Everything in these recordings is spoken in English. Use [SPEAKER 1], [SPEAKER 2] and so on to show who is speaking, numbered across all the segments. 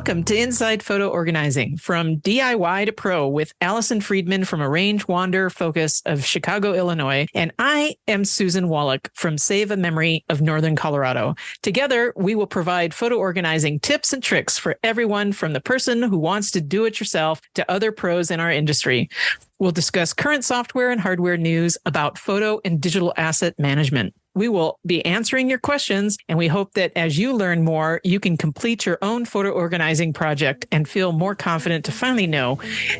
[SPEAKER 1] Welcome to Inside Photo Organizing, from DIY to Pro, with Allison Freedman from Arrange Wander Focus of Chicago, Illinois. And I am Susan Wolak from Save a Memory of Northern Colorado. Together, we will provide photo organizing tips and tricks for everyone from the person who wants to do it yourself to other pros in our industry. We'll discuss current software and hardware news about photo and digital asset management. We will be answering your questions, and we hope that as you learn more, you can complete your own photo organizing project and feel more confident to finally know,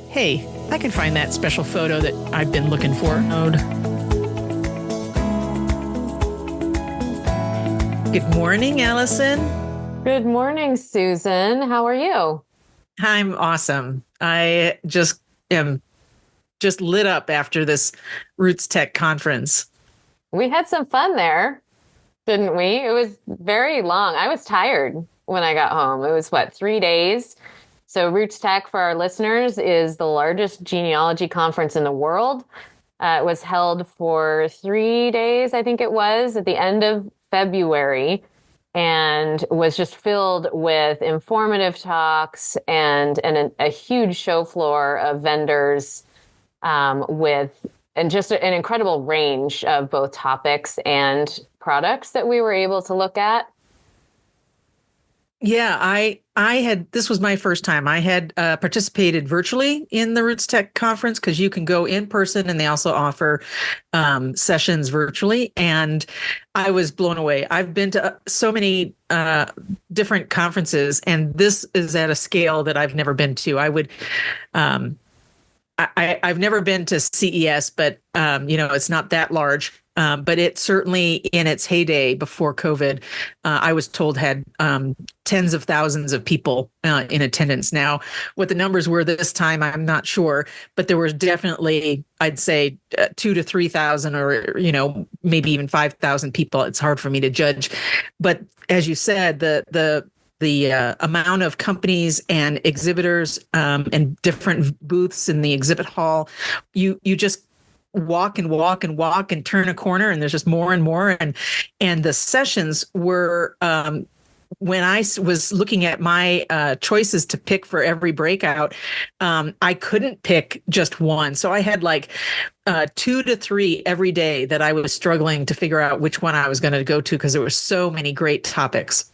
[SPEAKER 1] hey, I can find that special photo that I've been looking for. Good morning, Allison.
[SPEAKER 2] Good morning, Susan. How are you?
[SPEAKER 1] I'm awesome. I just am lit up after this Rootstech conference.
[SPEAKER 2] We had some fun there, didn't we? It was very long. I was tired when I got home. It was, 3 days? So Rootstech, for our listeners, is the largest genealogy conference in the world. It was held for 3 days, I think it was, at the end of February, and was just filled with informative talks and a huge show floor of vendors and just an incredible range of both topics and products that we were able to look at.
[SPEAKER 1] Yeah, this was my first time. I had participated virtually in the Rootstech conference because you can go in person and they also offer sessions virtually. And I was blown away. I've been to so many different conferences, and this is at a scale that I've never been to. I've never been to CES, but it's not that large. But it certainly, in its heyday before COVID, I was told had tens of thousands of people in attendance. Now, what the numbers were this time, I'm not sure, but there was definitely, I'd say, 2,000 to 3,000, or maybe even 5,000 people. It's hard for me to judge, but as you said, the amount of companies and exhibitors and different booths in the exhibit hall, you just walk and turn a corner, and there's just more and more. And the sessions were, when I was looking at my choices to pick for every breakout, I couldn't pick just one. So I had 2 to 3 every day that I was struggling to figure out which one I was going to go to, because there were so many great topics.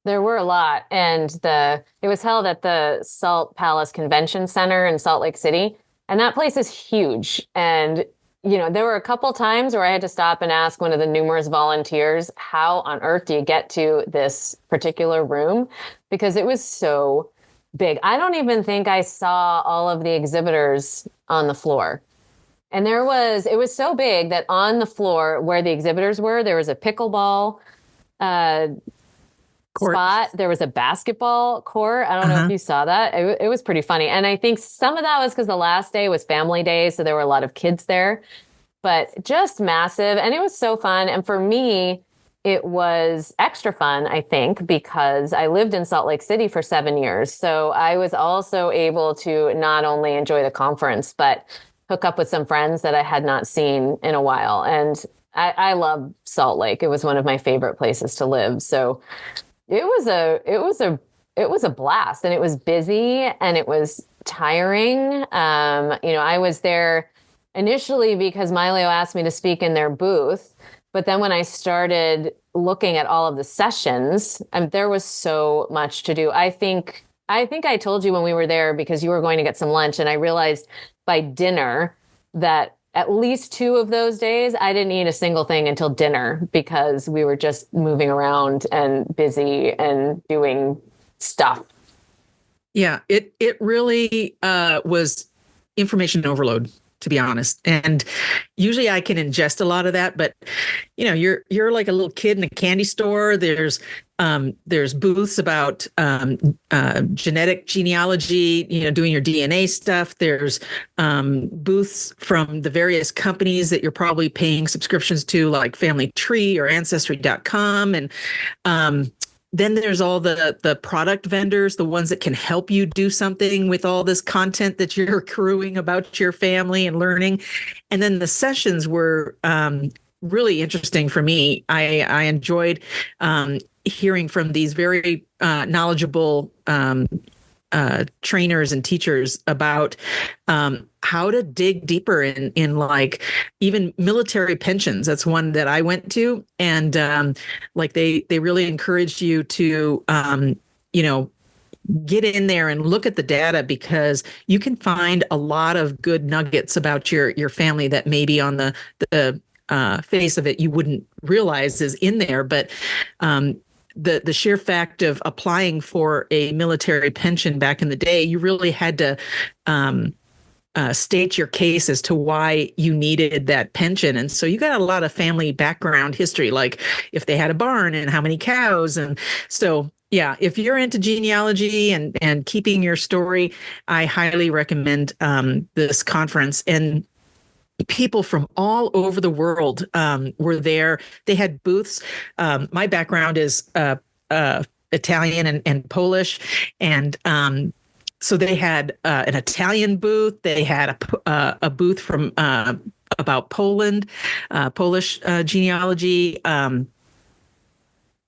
[SPEAKER 2] There were a lot, and it was held at the Salt Palace Convention Center in Salt Lake City, and that place is huge. And there were a couple times where I had to stop and ask one of the numerous volunteers, how on earth do you get to this particular room? Because it was so big. I don't even think I saw all of the exhibitors on the floor. And it was so big that on the floor where the exhibitors were, there was a pickleball court spot. There was a basketball court. I don't know if you saw that. It was pretty funny. And I think some of that was because the last day was family day, so there were a lot of kids there, but just massive. And it was so fun. And for me, it was extra fun, I think, because I lived in Salt Lake City for 7 years. So I was also able to not only enjoy the conference, but hook up with some friends that I had not seen in a while. And I love Salt Lake. It was one of my favorite places to live. So it was a blast, and it was busy and it was tiring. I was there initially because Milo asked me to speak in their booth, but then when I started looking at all of the sessions, there was so much to do. I think I told you when we were there, because you were going to get some lunch, and I realized by dinner that at least 2 of those days, I didn't eat a single thing until dinner, because we were just moving around and busy and doing stuff.
[SPEAKER 1] Yeah, it really was information overload, to be honest. And usually I can ingest a lot of that, but you're like a little kid in a candy store. There's booths about genetic genealogy, doing your DNA stuff. There's booths from the various companies that you're probably paying subscriptions to, like Family Tree or Ancestry.com. And then there's all the product vendors, the ones that can help you do something with all this content that you're accruing about your family and learning. And then the sessions were really interesting for me. I enjoyed hearing from these very knowledgeable trainers and teachers about how to dig deeper in like even military pensions. That's one that I went to, and like they really encouraged you to you know, get in there and look at the data, because you can find a lot of good nuggets about your family that maybe on the face of it you wouldn't realize is in there. But the sheer fact of applying for a military pension back in the day, you really had to state your case as to why you needed that pension. And so you got a lot of family background history, like if they had a barn and how many cows. And so, yeah, if you're into genealogy and keeping your story, I highly recommend this conference. And people from all over the world were there. They had booths. My background is Italian and Polish, and so they had an Italian booth. They had a booth from about Poland, Polish genealogy.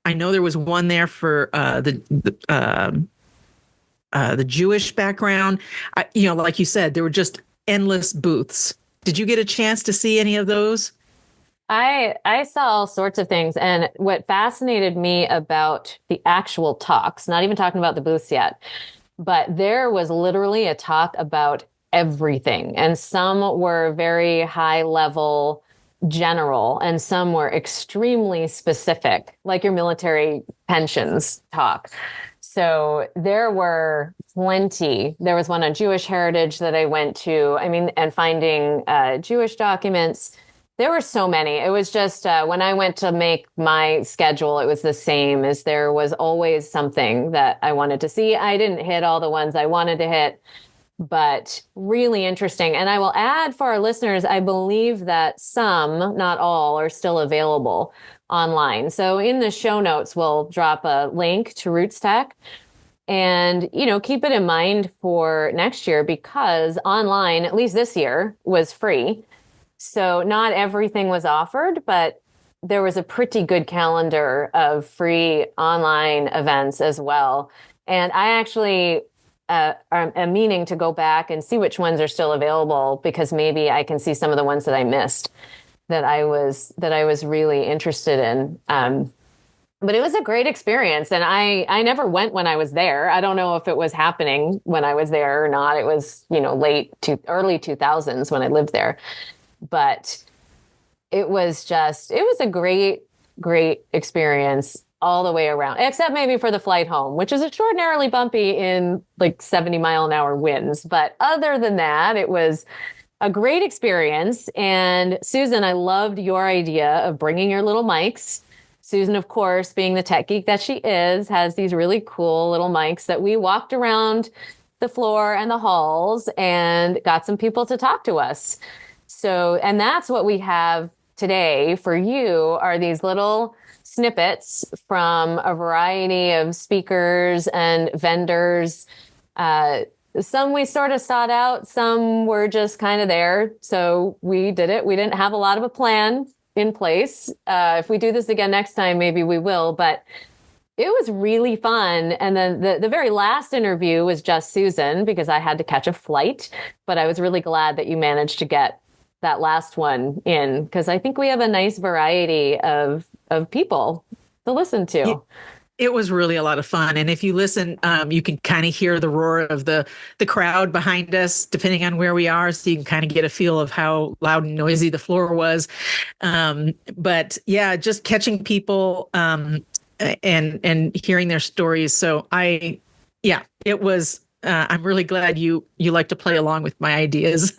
[SPEAKER 1] I know there was one there for the Jewish background. Like you said, there were just endless booths. Did you get a chance to see any of those?
[SPEAKER 2] I saw all sorts of things. And what fascinated me about the actual talks, not even talking about the booths yet, but there was literally a talk about everything. And some were very high level general, and some were extremely specific, like your military pensions talk. So there were plenty. There was one on Jewish heritage that I went to. I mean, and finding Jewish documents. There were so many. It was just when I went to make my schedule, it was the same, as there was always something that I wanted to see. I didn't hit all the ones I wanted to hit, but really interesting. And I will add for our listeners, I believe that some, not all, are still available online. So in the show notes, we'll drop a link to Rootstech. And, keep it in mind for next year, because online, at least this year, was free. So not everything was offered, but there was a pretty good calendar of free online events as well. And I actually am meaning to go back and see which ones are still available, because maybe I can see some of the ones that I missed that I was really interested in. But it was a great experience. And I never went when I was there. I don't know if it was happening when I was there or not. It was, early 2000s when I lived there. But it was a great, great experience all the way around, except maybe for the flight home, which is extraordinarily bumpy in like 70-mile-an-hour winds. But other than that, it was a great experience. And Susan, I loved your idea of bringing your little mics. Susan, of course, being the tech geek that she is, has these really cool little mics that we walked around the floor and the halls and got some people to talk to us. So, and that's what we have today for you, are these little snippets from a variety of speakers and vendors. Some we sort of sought out, some were just kind of there. So we did it. We didn't have a lot of a plan in place. If we do this again next time, maybe we will, but it was really fun. And then the very last interview was just Susan, because I had to catch a flight, but I was really glad that you managed to get that last one in, because I think we have a nice variety of people to listen to.
[SPEAKER 1] It was really a lot of fun. And if you listen, you can kind of hear the roar of the crowd behind us, depending on where we are. So you can kind of get a feel of how loud and noisy the floor was. But yeah, just catching people and hearing their stories. So it was, I'm really glad you like to play along with my ideas.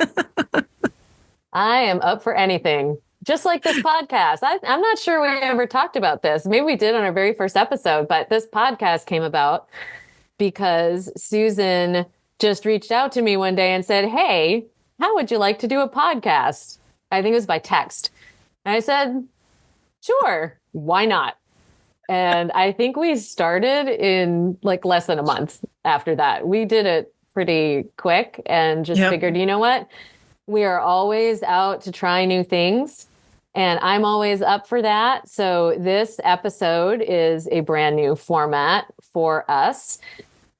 [SPEAKER 2] I am up for anything. Just like this podcast. I'm not sure we ever talked about this. Maybe we did on our very first episode, but this podcast came about because Susan just reached out to me one day and said, "Hey, how would you like to do a podcast?" I think it was by text. And I said, "Sure, why not?" And I think we started in like less than a month after that. We did it pretty quick and just figured, you know what? We are always out to try new things. And I'm always up for that. So this episode is a brand new format for us.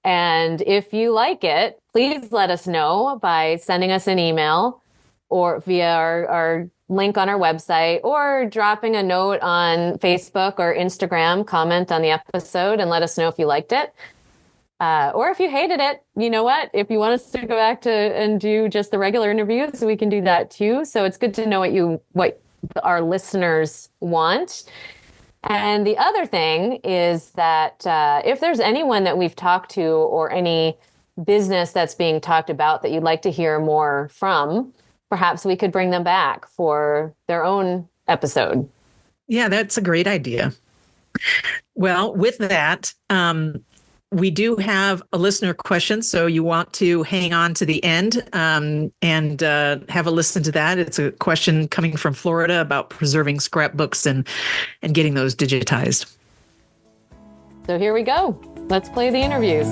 [SPEAKER 2] And if you like it, please let us know by sending us an email or via our link on our website, or dropping a note on Facebook or Instagram, comment on the episode and let us know if you liked it. Or if you hated it, you know what? If you want us to go back to and do just the regular interviews, we can do that too. So it's good to know what our listeners want. And the other thing is that if there's anyone that we've talked to or any business that's being talked about that you'd like to hear more from, perhaps we could bring them back for their own episode.
[SPEAKER 1] Yeah, that's a great idea. Well, with that, we do have a listener question, so you want to hang on to the end and have a listen to that. It's a question coming from Florida about preserving scrapbooks and getting those digitized.
[SPEAKER 2] So here we go. Let's play the interviews.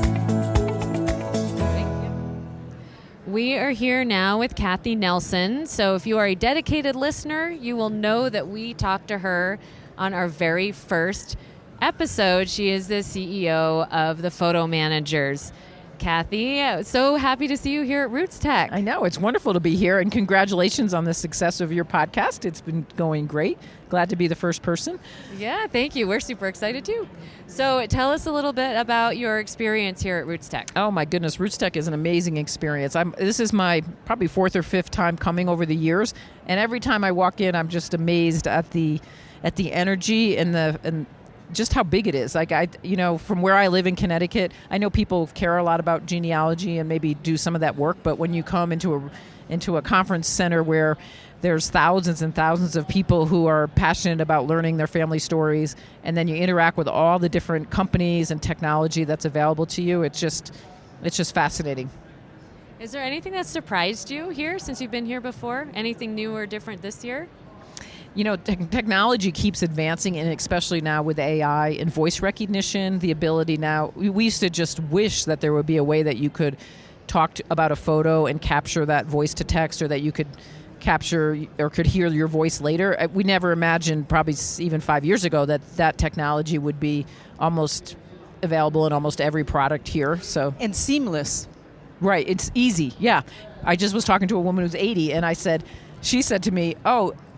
[SPEAKER 2] We are here now with Kathy Nelson. So if you are a dedicated listener, you will know that we talked to her on our very first episode. She is the CEO of the Photo Managers. Kathy, so happy to see you here at Rootstech.
[SPEAKER 3] I know, it's wonderful to be here, and congratulations on the success of your podcast. It's been going great. Glad to be the first person.
[SPEAKER 2] Yeah, thank you. We're super excited too. So tell us a little bit about your experience here at Rootstech.
[SPEAKER 3] Oh my goodness, Rootstech is an amazing experience. This is my probably fourth or fifth time coming over the years, and every time I walk in, I'm just amazed at the energy and just how big it is. Like from where I live in Connecticut, I know people care a lot about genealogy and maybe do some of that work, but when you come into a conference center where there's thousands and thousands of people who are passionate about learning their family stories, and then you interact with all the different companies and technology that's available to you, it's just fascinating.
[SPEAKER 2] Is there anything that surprised you here since you've been here before? Anything new or different this year?
[SPEAKER 3] Technology keeps advancing, and especially now with AI and voice recognition, the ability now, we used to just wish that there would be a way that you could talk about a photo and capture that voice to text, or that you could capture or could hear your voice later. We never imagined, probably even 5 years ago, that technology would be almost available in almost every product here.
[SPEAKER 4] And seamless.
[SPEAKER 3] Right, it's easy, yeah. I just was talking to a woman who's 80, and she said to me,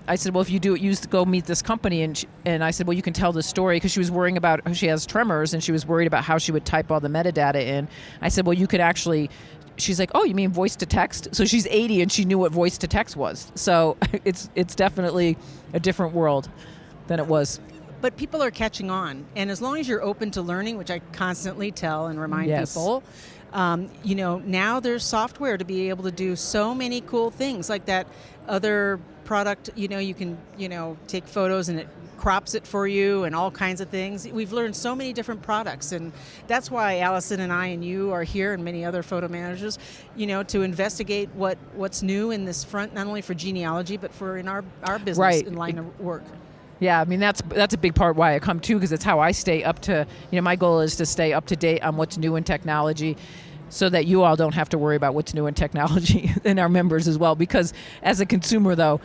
[SPEAKER 3] I said, well, if you do it, go meet this company. And I said, well, you can tell the story, because she was worrying about, she has tremors, and she was worried about how she would type all the metadata in. I said, well, you could actually, she's like, oh, you mean voice to text? So she's 80 and she knew what voice to text was. So it's definitely a different world than it was.
[SPEAKER 4] But people are catching on. And as long as you're open to learning, which I constantly tell and remind people, now there's software to be able to do so many cool things, like that other product, you can, take photos and it crops it for you and all kinds of things. We've learned so many different products, and that's why Allison and I and you are here, and many other photo managers, to investigate what's new in this front, not only for genealogy, but for in our business
[SPEAKER 3] right.
[SPEAKER 4] and line of work.
[SPEAKER 3] Yeah, I mean, that's a big part why I come too, because it's how I stay up to, my goal is to stay up to date on what's new in technology, so that you all don't have to worry about what's new in technology, and our members as well. Because as a consumer, though,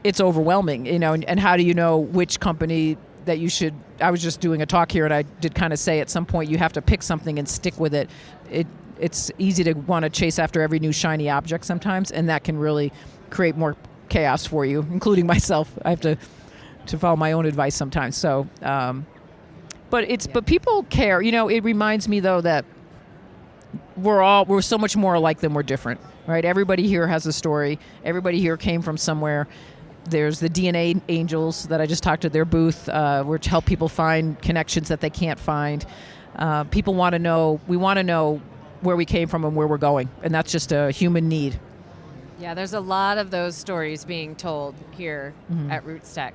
[SPEAKER 3] it's overwhelming, and how do you know which company that you should, I was just doing a talk here, and I did kind of say at some point you have to pick something and stick with it. It's easy to want to chase after every new shiny object sometimes, and that can really create more chaos for you, including myself. I have to follow my own advice sometimes. So, but people care. It reminds me though that we're so much more alike than we're different, right? Everybody here has a story. Everybody here came from somewhere. There's the DNA angels that I just talked to their booth, where to help people find connections that they can't find. People want to know, we want to know where we came from and where we're going. And that's just a human need.
[SPEAKER 2] Yeah, there's a lot of those stories being told here at Rootstech.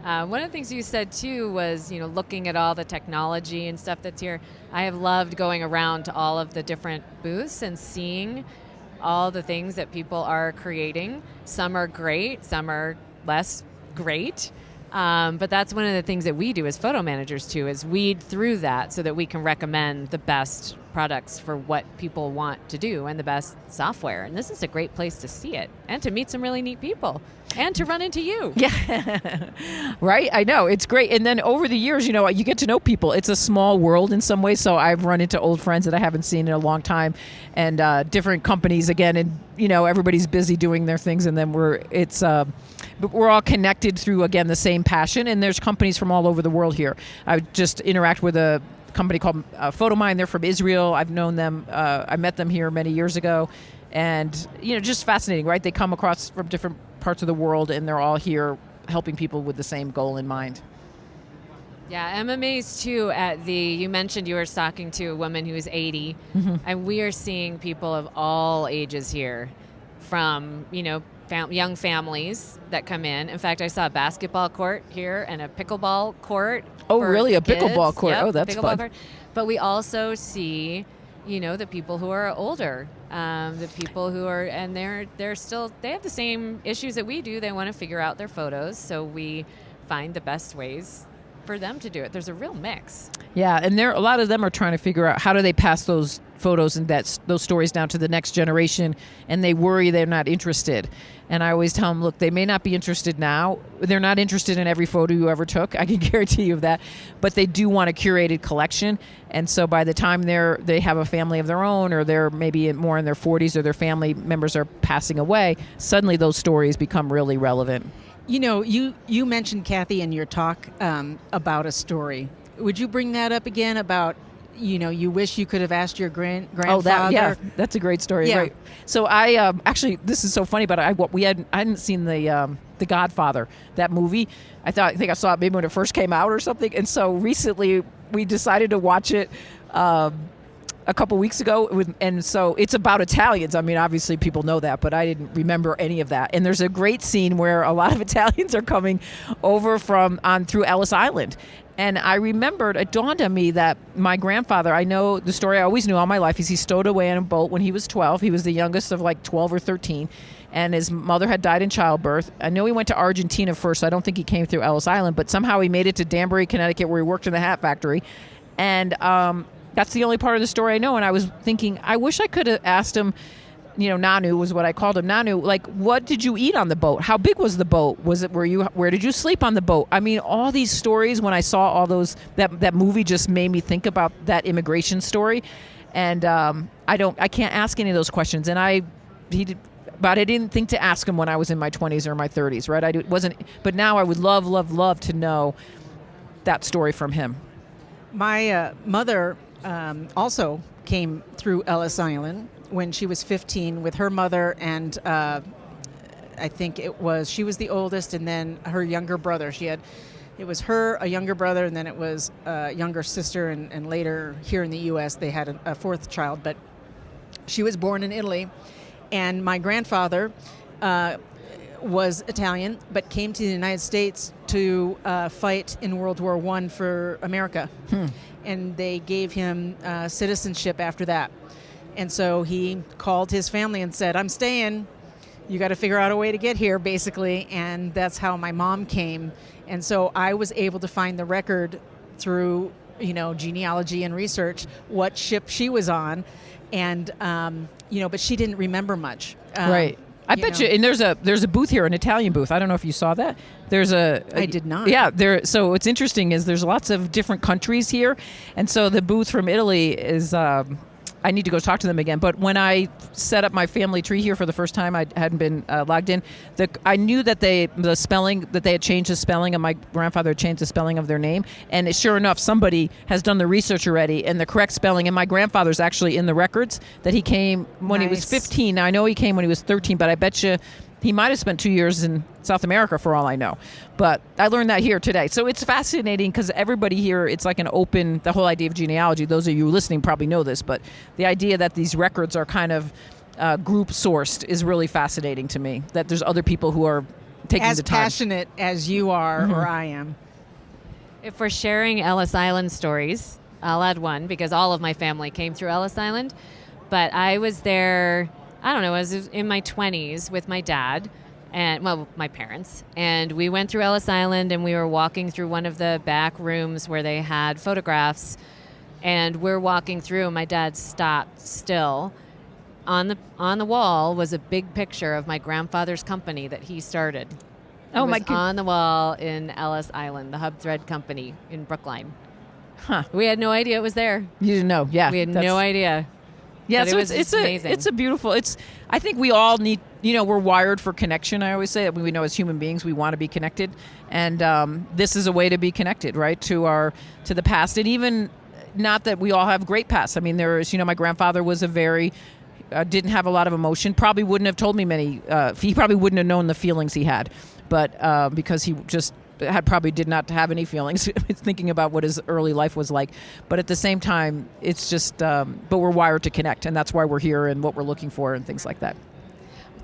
[SPEAKER 2] One of the things you said too was, looking at all the technology and stuff that's here. I have loved going around to all of the different booths and seeing all the things that people are creating. Some are great, some are less great. But that's one of the things that we do as photo managers too, is weed through that so that we can recommend the best products for what people want to do and the best software. And this is a great place to see it and to meet some really neat people and to run into you.
[SPEAKER 3] Yeah, right. I know, it's great. And then over the years, you get to know people. It's a small world in some ways. So I've run into old friends that I haven't seen in a long time, and different companies again. And everybody's busy doing their things, and then we're all connected through again the same passion. And there's companies from all over the world here. I just interact with a company called Photomine. They're from Israel. I've known them. I met them here many years ago, and just fascinating, right? They come across from different parts of the world, and they're all here helping people with the same goal in mind.
[SPEAKER 2] Yeah, I'm amazed too at you mentioned you were talking to a woman who is 80, and we are seeing people of all ages here, from, young families that come in. In fact, I saw a basketball court here and a pickleball court.
[SPEAKER 3] Oh, really? A
[SPEAKER 2] kids.
[SPEAKER 3] pickleball court?
[SPEAKER 2] Yep,
[SPEAKER 3] oh, that's fun.
[SPEAKER 2] Court. But we also see, the people who are older, the people who are, and they're still, they have the same issues that we do. They want to figure out their photos, so we find the best ways for them to do it. There's a real mix.
[SPEAKER 3] Yeah, and a lot of them are trying to figure out how do they pass those photos and those stories down to the next generation, and they worry they're not interested. And I always tell them, look, they may not be interested now. They're not interested in every photo you ever took. I can guarantee you of that. But they do want a curated collection. And so by the time they have a family of their own, or they're maybe more in their 40s, or their family members are passing away, suddenly those stories become really relevant.
[SPEAKER 4] You mentioned, Kathy, in your talk about a story. Would you bring that up again about, you wish you could have asked your grandfather?
[SPEAKER 3] Oh, that's a great story,
[SPEAKER 4] yeah.
[SPEAKER 3] Right? So I actually, this is so funny, but I hadn't seen the Godfather, that movie. I think I saw it maybe when it first came out or something, and so recently we decided to watch it. A couple weeks ago, and so it's about Italians. I mean, obviously people know that, but I didn't remember any of that. And there's a great scene where a lot of Italians are coming over through Ellis Island. And I remembered, it dawned on me that my grandfather, I know the story I always knew all my life, is he stowed away on a boat when he was 12. He was the youngest of like 12 or 13. And his mother had died in childbirth. I know he went to Argentina first, so I don't think he came through Ellis Island, but somehow he made it to Danbury, Connecticut, where he worked in the hat factory. And that's the only part of the story I know. And I was thinking, I wish I could have asked him, Nanu was what I called him, Nanu, like, what did you eat on the boat? How big was the boat? Where did you sleep on the boat? I mean, all these stories, when I saw all those, that movie just made me think about that immigration story. And I can't ask any of those questions. And I didn't think to ask him when I was in my 20s or my 30s, right? But now I would love, love, love to know that story from him. My
[SPEAKER 4] mother also came through Ellis Island when she was 15 with her mother, and I think she was the oldest, and then her younger brother. It was her, a younger brother, and then it was a younger sister, and later here in the U.S. they had a fourth child, but she was born in Italy. And my grandfather was Italian, but came to the United States to fight in World War I for America. And they gave him citizenship after that. And so he called his family and said, I'm staying. You got to figure out a way to get here, basically. And that's how my mom came. And so I was able to find the record through, genealogy and research, what ship she was on. And, but she didn't remember much.
[SPEAKER 3] Right. I bet you, and there's a booth here, an Italian booth. I don't know if you saw that. I
[SPEAKER 4] did not.
[SPEAKER 3] Yeah, so what's interesting is there's lots of different countries here, and so the booth from Italy is. I need to go talk to them again. But when I set up my family tree here for the first time, I hadn't been logged in. I knew that they had changed the spelling, and my grandfather had changed the spelling of their name. And sure enough, somebody has done the research already, and the correct spelling. And my grandfather's actually in the records that he came when he was 15. Now, I know he came when he was 13, but I bet you he might have spent 2 years in South America for all I know. But I learned that here today. So it's fascinating because everybody here, it's like the whole idea of genealogy, those of you listening probably know this, but the idea that these records are kind of group sourced is really fascinating to me, that there's other people who are taking the time.
[SPEAKER 4] As passionate as you are or I am.
[SPEAKER 2] If we're sharing Ellis Island stories, I'll add one because all of my family came through Ellis Island. But I was there, I don't know, I was in my 20s with my dad and, my parents. And we went through Ellis Island and we were walking through one of the back rooms where they had photographs And we're walking through, and my dad stopped still. On the wall was a big picture of my grandfather's company that he started.
[SPEAKER 3] Oh,
[SPEAKER 2] it
[SPEAKER 3] my
[SPEAKER 2] was on the wall in Ellis Island, the Hub Thread Company in Brookline.
[SPEAKER 3] Huh.
[SPEAKER 2] We had no idea it was there.
[SPEAKER 3] You didn't know, yeah.
[SPEAKER 2] We had no idea.
[SPEAKER 3] Yeah,
[SPEAKER 2] But
[SPEAKER 3] so
[SPEAKER 2] it was
[SPEAKER 3] it's
[SPEAKER 2] amazing.
[SPEAKER 3] a beautiful. I think we all need. We're wired for connection. I always say that we know as human beings we want to be connected, and this is a way to be connected, right, to the past, and even not that we all have great pasts. I mean, there is. My grandfather was a very didn't have a lot of emotion. Probably wouldn't have told me many. He probably wouldn't have known the feelings he had, but because he just probably did not have any feelings thinking about what his early life was like. But at the same time, it's just, but we're wired to connect, and that's why we're here and what we're looking for and things like that.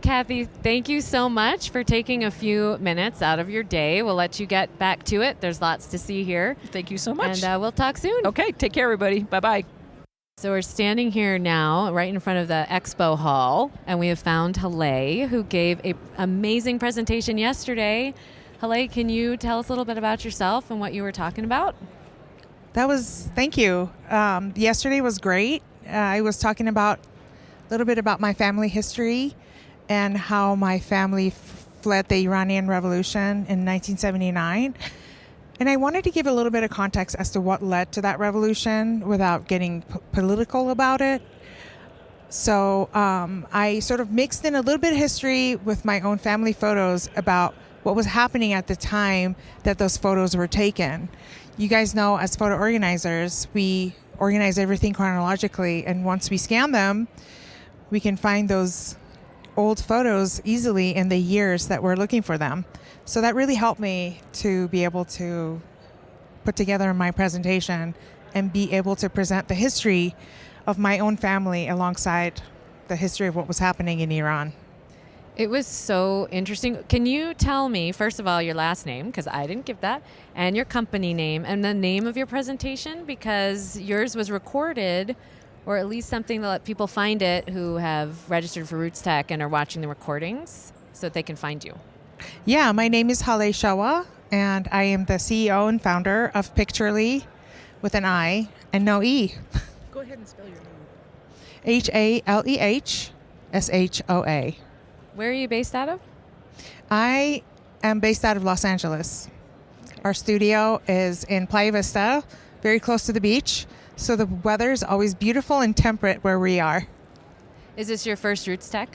[SPEAKER 2] Kathy, thank you so much for taking a few minutes out of your day. We'll let you get back to it. There's lots to see here.
[SPEAKER 3] Thank you so much.
[SPEAKER 2] And we'll talk soon.
[SPEAKER 3] Okay, take care, everybody. Bye-bye.
[SPEAKER 2] So we're standing here now right in front of the expo hall, and we have found Haley, who gave an amazing presentation yesterday. Haley, can you tell us a little bit about yourself and what you were talking about?
[SPEAKER 5] Thank you. Yesterday was great. I was talking about a little bit about my family history and how my family fled the Iranian Revolution in 1979. And I wanted to give a little bit of context as to what led to that revolution without getting political about it. So I sort of mixed in a little bit of history with my own family photos about what was happening at the time that those photos were taken. You guys know, as photo organizers, we organize everything chronologically, and once we scan them, we can find those old photos easily in the years that we're looking for them. So that really helped me to be able to put together my presentation and be able to present the history of my own family alongside the history of what was happening in Iran.
[SPEAKER 2] It was so interesting. Can you tell me, first of all, your last name, because I didn't give that, and your company name, and the name of your presentation, because yours was recorded, or at least something to let people find it who have registered for Rootstech and are watching the recordings so that they can find you.
[SPEAKER 5] Yeah, my name is Haley Shawa, and I am the CEO and founder of Picturely with an I and no E.
[SPEAKER 4] Go ahead and spell your name.
[SPEAKER 5] HALEHSHOA.
[SPEAKER 2] Where are you based out of?
[SPEAKER 5] I am based out of Los Angeles.
[SPEAKER 2] Okay.
[SPEAKER 5] Our studio is in Playa Vista, very close to the beach. So the weather is always beautiful and temperate where we are.
[SPEAKER 2] Is this your first Rootstech?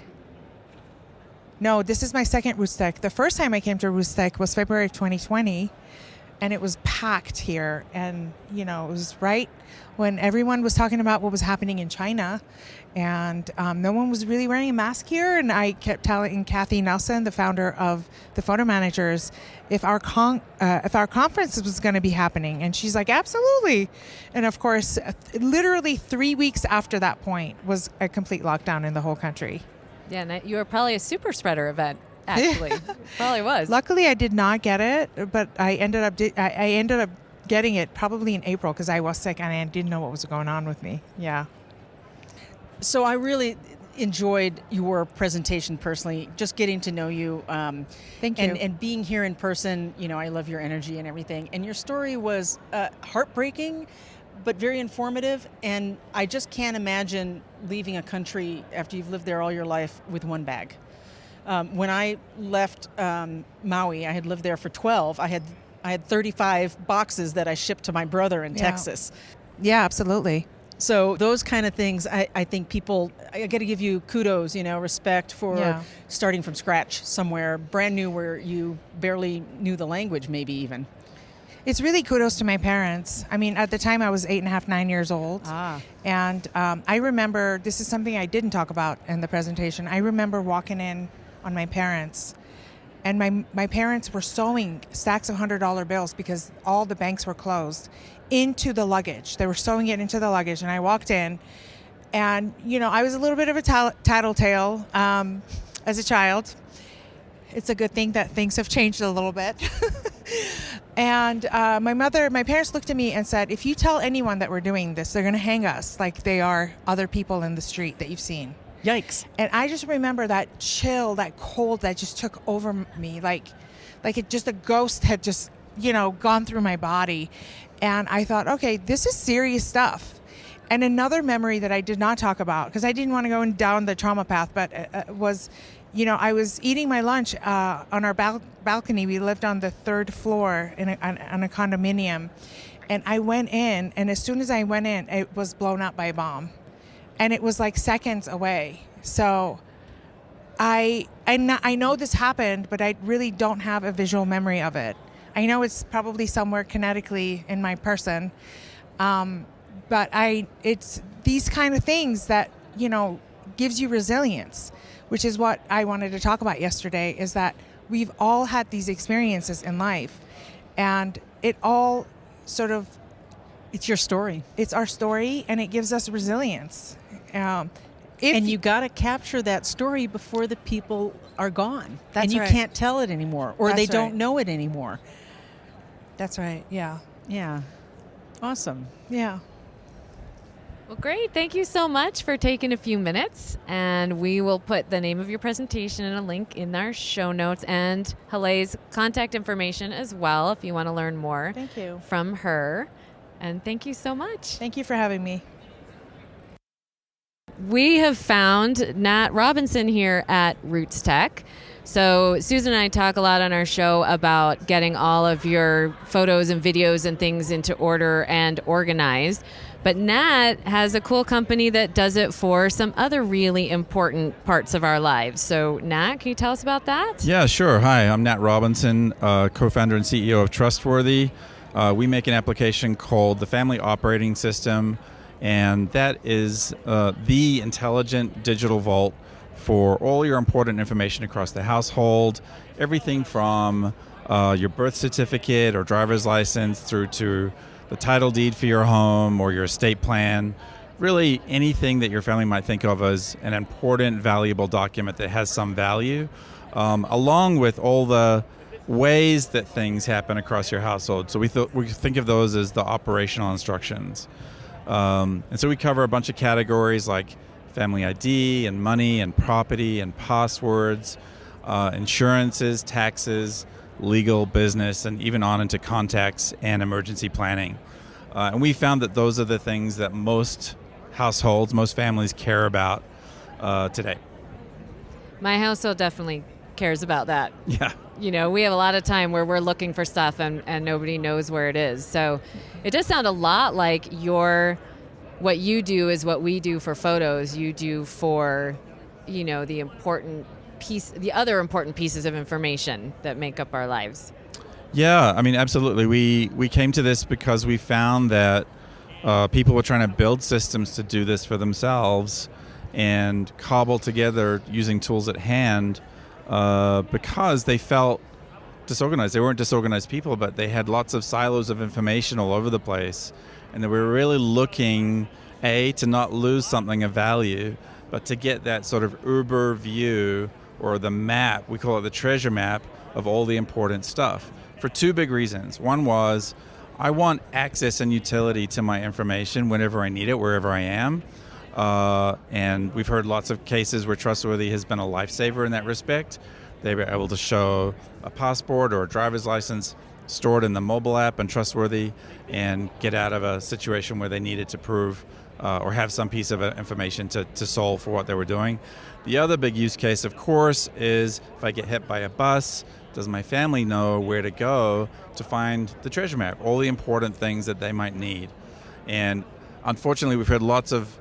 [SPEAKER 5] No, this is my second Rootstech. The first time I came to Rootstech was February of 2020, and it was packed here. And, it was right when everyone was talking about what was happening in China, and no one was really wearing a mask here. And I kept telling Kathy Nelson, the founder of the Photo Managers, if our conference was going to be happening. And she's like, absolutely. And of course, literally 3 weeks after that point was a complete lockdown in the whole country.
[SPEAKER 2] Yeah, and you were probably a super spreader event, actually. Probably was.
[SPEAKER 5] Luckily, I did not get it, but I ended up getting it probably in April because I was sick and I didn't know what was going on with me. Yeah.
[SPEAKER 4] So I really enjoyed your presentation personally, just getting to know you.
[SPEAKER 5] Thank you.
[SPEAKER 4] And being here in person, I love your energy and everything. And your story was heartbreaking, but very informative. And I just can't imagine leaving a country after you've lived there all your life with one bag. When I left Maui, I had lived there for 12. I had 35 boxes that I shipped to my brother in Texas.
[SPEAKER 5] Yeah, absolutely.
[SPEAKER 4] So those kind of things, I think I got to give you kudos, respect for starting from scratch somewhere brand new where you barely knew the language, maybe even.
[SPEAKER 5] It's really kudos to my parents. I mean, at the time I was 8.5, 9 years old. And I remember, this is something I didn't talk about in the presentation. I remember walking in on my parents, and my parents were sewing stacks of $100 bills because all the banks were closed into the luggage. They were sewing it into the luggage, and I walked in, and I was a little bit of a tattletale as a child. It's a good thing that things have changed a little bit. And my parents looked at me and said, if you tell anyone that we're doing this, they're going to hang us like they are other people in the street that you've seen.
[SPEAKER 4] Yikes.
[SPEAKER 5] And I just remember that chill, that cold that just took over me, like it just a ghost had just, gone through my body. And I thought, okay, this is serious stuff. And another memory that I did not talk about, because I didn't want to go down the trauma path, but was, I was eating my lunch on our balcony. We lived on the third floor on a condominium. And I went in, and as soon as I went in, it was blown up by a bomb. And it was like seconds away. So I know this happened, but I really don't have a visual memory of it. I know it's probably somewhere kinetically in my person. But it's these kind of things that, gives you resilience, which is what I wanted to talk about yesterday, is that we've all had these experiences in life, and it all sort of...
[SPEAKER 4] It's your story.
[SPEAKER 5] It's our story, and it gives us resilience.
[SPEAKER 4] And you got to capture that story before the people are gone.
[SPEAKER 5] That's
[SPEAKER 4] and you
[SPEAKER 5] right.
[SPEAKER 4] can't tell it anymore, or they don't know it anymore.
[SPEAKER 5] That's right, yeah.
[SPEAKER 4] Yeah. Awesome.
[SPEAKER 5] Yeah.
[SPEAKER 2] Well, great. Thank you so much for taking a few minutes. And we will put the name of your presentation and a link in our show notes, and Hale's contact information as well if you want to learn more
[SPEAKER 5] Thank you.
[SPEAKER 2] from her. And thank you so much.
[SPEAKER 5] Thank you for having me.
[SPEAKER 2] We have found Nat Robinson here at Rootstech. So Susan and I talk a lot on our show about getting all of your photos and videos and things into order and organized. But Nat has a cool company that does it for some other really important parts of our lives. So Nat, can you tell us about that?
[SPEAKER 6] Yeah, sure. Hi, I'm Nat Robinson, co-founder and CEO of Trustworthy. We make an application called the Family Operating System, and that is the intelligent digital vault for all your important information across the household, everything from your birth certificate or driver's license through to the title deed for your home or your estate plan, really anything that your family might think of as an important, valuable document that has some value, along with all the ways that things happen across your household. So we think of those as the operational instructions. And so we cover a bunch of categories like family ID and money and property and passwords, insurances, taxes, legal, business, and even on into contacts and emergency planning. And we found that those are the things that most households, most families care about today.
[SPEAKER 2] My household definitely cares about that.
[SPEAKER 6] Yeah.
[SPEAKER 2] We have a lot of time where we're looking for stuff and nobody knows where it is. So it does sound a lot like what you do is what we do for photos. You do for, the other important pieces of information that make up our lives.
[SPEAKER 6] Yeah, I mean, absolutely. We came to this because we found that people were trying to build systems to do this for themselves and cobble together using tools at hand because they felt disorganized. They weren't disorganized people, but they had lots of silos of information all over the place. And they were really looking, to not lose something of value, but to get that sort of Uber view or the map, we call it the treasure map, of all the important stuff for two big reasons. One was, I want access and utility to my information whenever I need it, wherever I am. And we've heard lots of cases where Trustworthy has been a lifesaver in that respect. They were able to show a passport or a driver's license stored in the mobile app and Trustworthy and get out of a situation where they needed to prove or have some piece of information to solve for what they were doing. The other big use case, of course, is if I get hit by a bus, does my family know where to go to find the treasure map, all the important things that they might need? And unfortunately, we've had lots of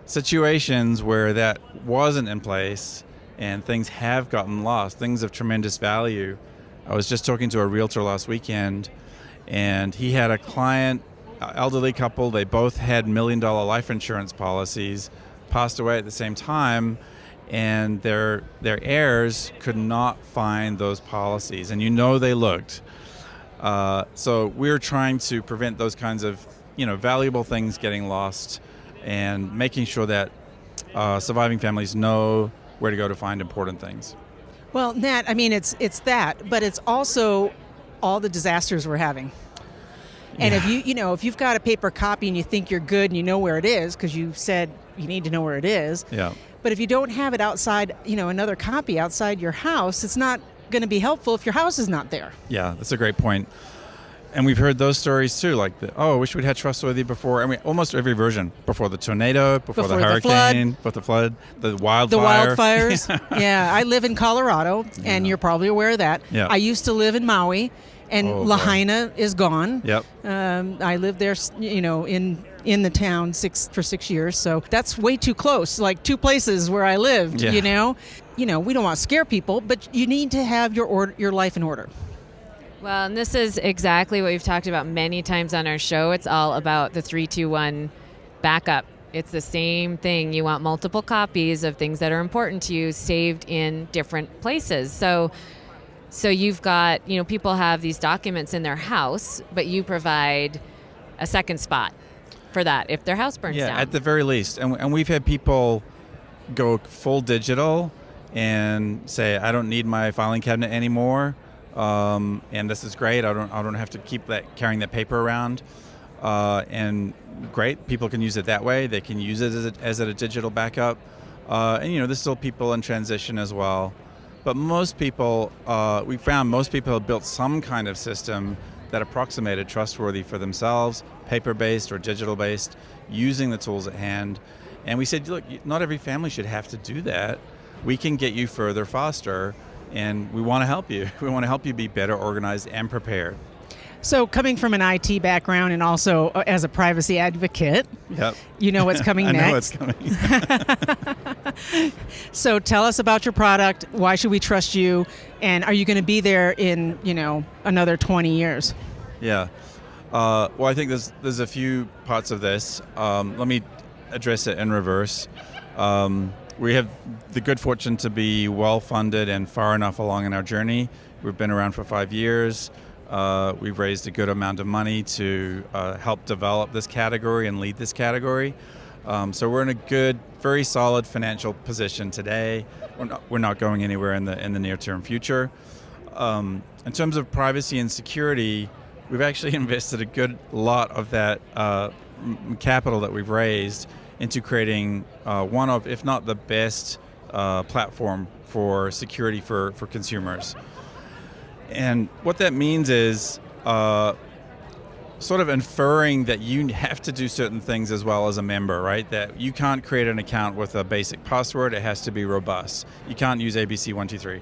[SPEAKER 6] situations where that wasn't in place and things have gotten lost, things of tremendous value. I was just talking to a realtor last weekend, and he had a client, elderly couple. They both had $1 million life insurance policies, passed away at the same time, and their heirs could not find those policies. And they looked. So we're trying to prevent those kinds of valuable things getting lost and making sure that surviving families know where to go to find important things.
[SPEAKER 4] Well, Nat, I mean, it's that, but it's also all the disasters we're having. And if if you've got a paper copy and you think you're good and you know where it is because you said you need to know where it is.
[SPEAKER 6] Yeah.
[SPEAKER 4] But if you don't have it outside, another copy outside your house, it's not going to be helpful if your house is not there.
[SPEAKER 6] Yeah, that's a great point. And we've heard those stories too, like, I wish we'd had Trustworthy before. I mean, almost every version. Before the tornado, before the hurricane, before the flood, the wildfire.
[SPEAKER 4] The wildfires. Yeah, I live in Colorado, and you're probably aware of that.
[SPEAKER 6] Yeah.
[SPEAKER 4] I used to live in Maui, and Lahaina is gone.
[SPEAKER 6] Yep.
[SPEAKER 4] I lived there, in the town for 6 years, so that's way too close, like two places where I lived. We don't want to scare people, but you need to have your life in order.
[SPEAKER 2] Well, and this is exactly what we've talked about many times on our show. It's all about the 3-2-1 backup. It's the same thing. You want multiple copies of things that are important to you saved in different places. So you've got, people have these documents in their house, but you provide a second spot for that if their house burns down.
[SPEAKER 6] Yeah, at the very least. And we've had people go full digital and say, I don't need my filing cabinet anymore. And this is great. I don't have to keep carrying that paper around. And great, people can use it that way. They can use it as a digital backup. And there's still people in transition as well. But most people, we found most people have built some kind of system that approximated Trustworthy for themselves, paper-based or digital-based, using the tools at hand. And we said, look, not every family should have to do that. We can get you further faster. And we want to help you. We want to help you be better organized and prepared.
[SPEAKER 4] So coming from an IT background and also as a privacy advocate,
[SPEAKER 6] yep.
[SPEAKER 4] You know what's coming next.
[SPEAKER 6] I know what's coming.
[SPEAKER 4] So tell us about your product. Why should we trust you? And are you going to be there in, another 20 years?
[SPEAKER 6] Yeah. Well, I think there's a few parts of this. Let me address it in reverse. We have the good fortune to be well-funded and far enough along in our journey. We've been around for 5 years. We've raised a good amount of money to help develop this category and lead this category. So we're in a good, very solid financial position today. We're not going anywhere in the near-term future. In terms of privacy and security, we've actually invested a good lot of that capital that we've raised into creating one of, if not the best, platform for security for consumers. And what that means is sort of inferring that you have to do certain things as well as a member, right? That you can't create an account with a basic password. It has to be robust. You can't use ABC123.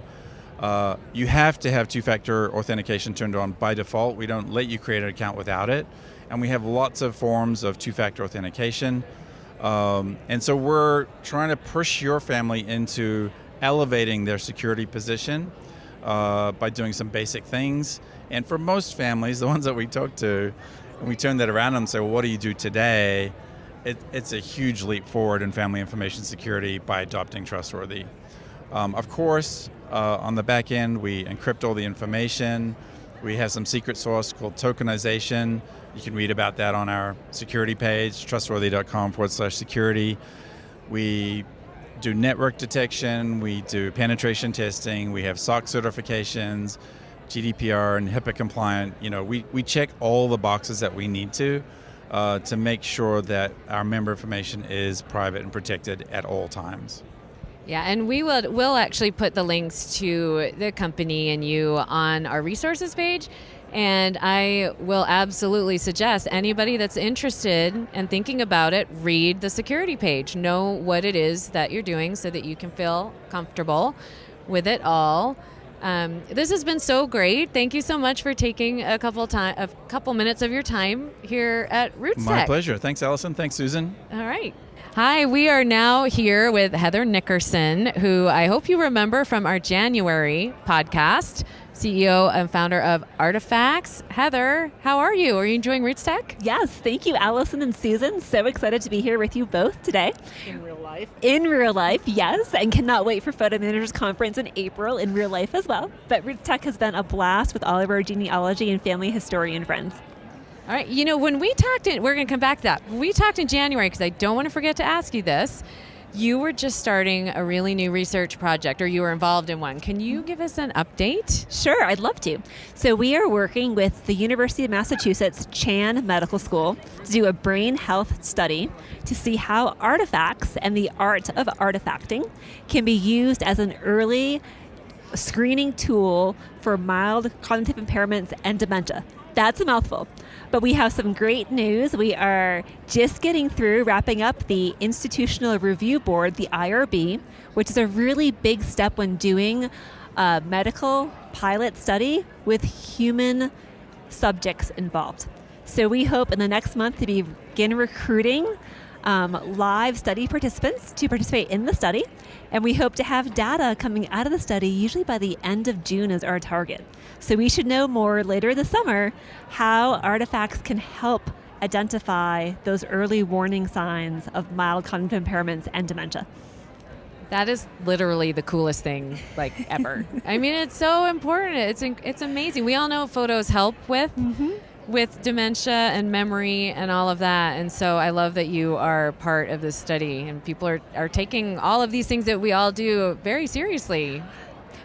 [SPEAKER 6] You have to have two-factor authentication turned on by default. We don't let you create an account without it. And we have lots of forms of two-factor authentication. And so we're trying to push your family into elevating their security position by doing some basic things. And for most families, the ones that we talk to, and we turn that around and say, well, what do you do today? It's a huge leap forward in family information security by adopting Trustworthy. Of course, on the back end, we encrypt all the information. We have some secret sauce called tokenization. You can read about that on our security page, trustworthy.com/security. We do network detection. We do penetration testing. We have SOC certifications, GDPR and HIPAA compliant. We check all the boxes that we need to make sure that our member information is private and protected at all times.
[SPEAKER 2] Yeah, and we'll actually put the links to the company and you on our resources page. And I will absolutely suggest anybody that's interested and thinking about it, read the security page. Know what it is that you're doing so that you can feel comfortable with it all. This has been so great. Thank you so much for taking a couple minutes of your time here at Rootstech.
[SPEAKER 6] My pleasure. Thanks, Allison. Thanks, Susan.
[SPEAKER 2] All right. Hi, we are now here with Heather Nickerson, who I hope you remember from our January podcast, CEO and founder of Artifacts. Heather, how are you? Are you enjoying Rootstech?
[SPEAKER 7] Yes, thank you, Allison and Susan. So excited to be here with you both today.
[SPEAKER 4] In real life?
[SPEAKER 7] In real life, yes, and cannot wait for Photo Managers Conference in April in real life as well. But Rootstech has been a blast with all of our genealogy and family historian friends.
[SPEAKER 2] All right, when we talked we're going to come back to that. We talked in January, because I don't want to forget to ask you this. You were just starting a really new research project, or you were involved in one. Can you give us an update?
[SPEAKER 7] Sure, I'd love to. So we are working with the University of Massachusetts Chan Medical School to do a brain health study to see how artifacts and the art of artifacting can be used as an early screening tool for mild cognitive impairments and dementia. That's a mouthful. But we have some great news. We are just wrapping up the Institutional Review Board, the IRB, which is a really big step when doing a medical pilot study with human subjects involved. So we hope in the next month to begin recruiting live study participants to participate in the study. And we hope to have data coming out of the study usually by the end of June as our target. So we should know more later this summer how artifacts can help identify those early warning signs of mild cognitive impairments and dementia.
[SPEAKER 2] That is literally the coolest thing ever. I mean, it's so important. It's amazing. We all know photos help with dementia and memory and all of that. And so I love that you are part of this study and people are taking all of these things that we all do very seriously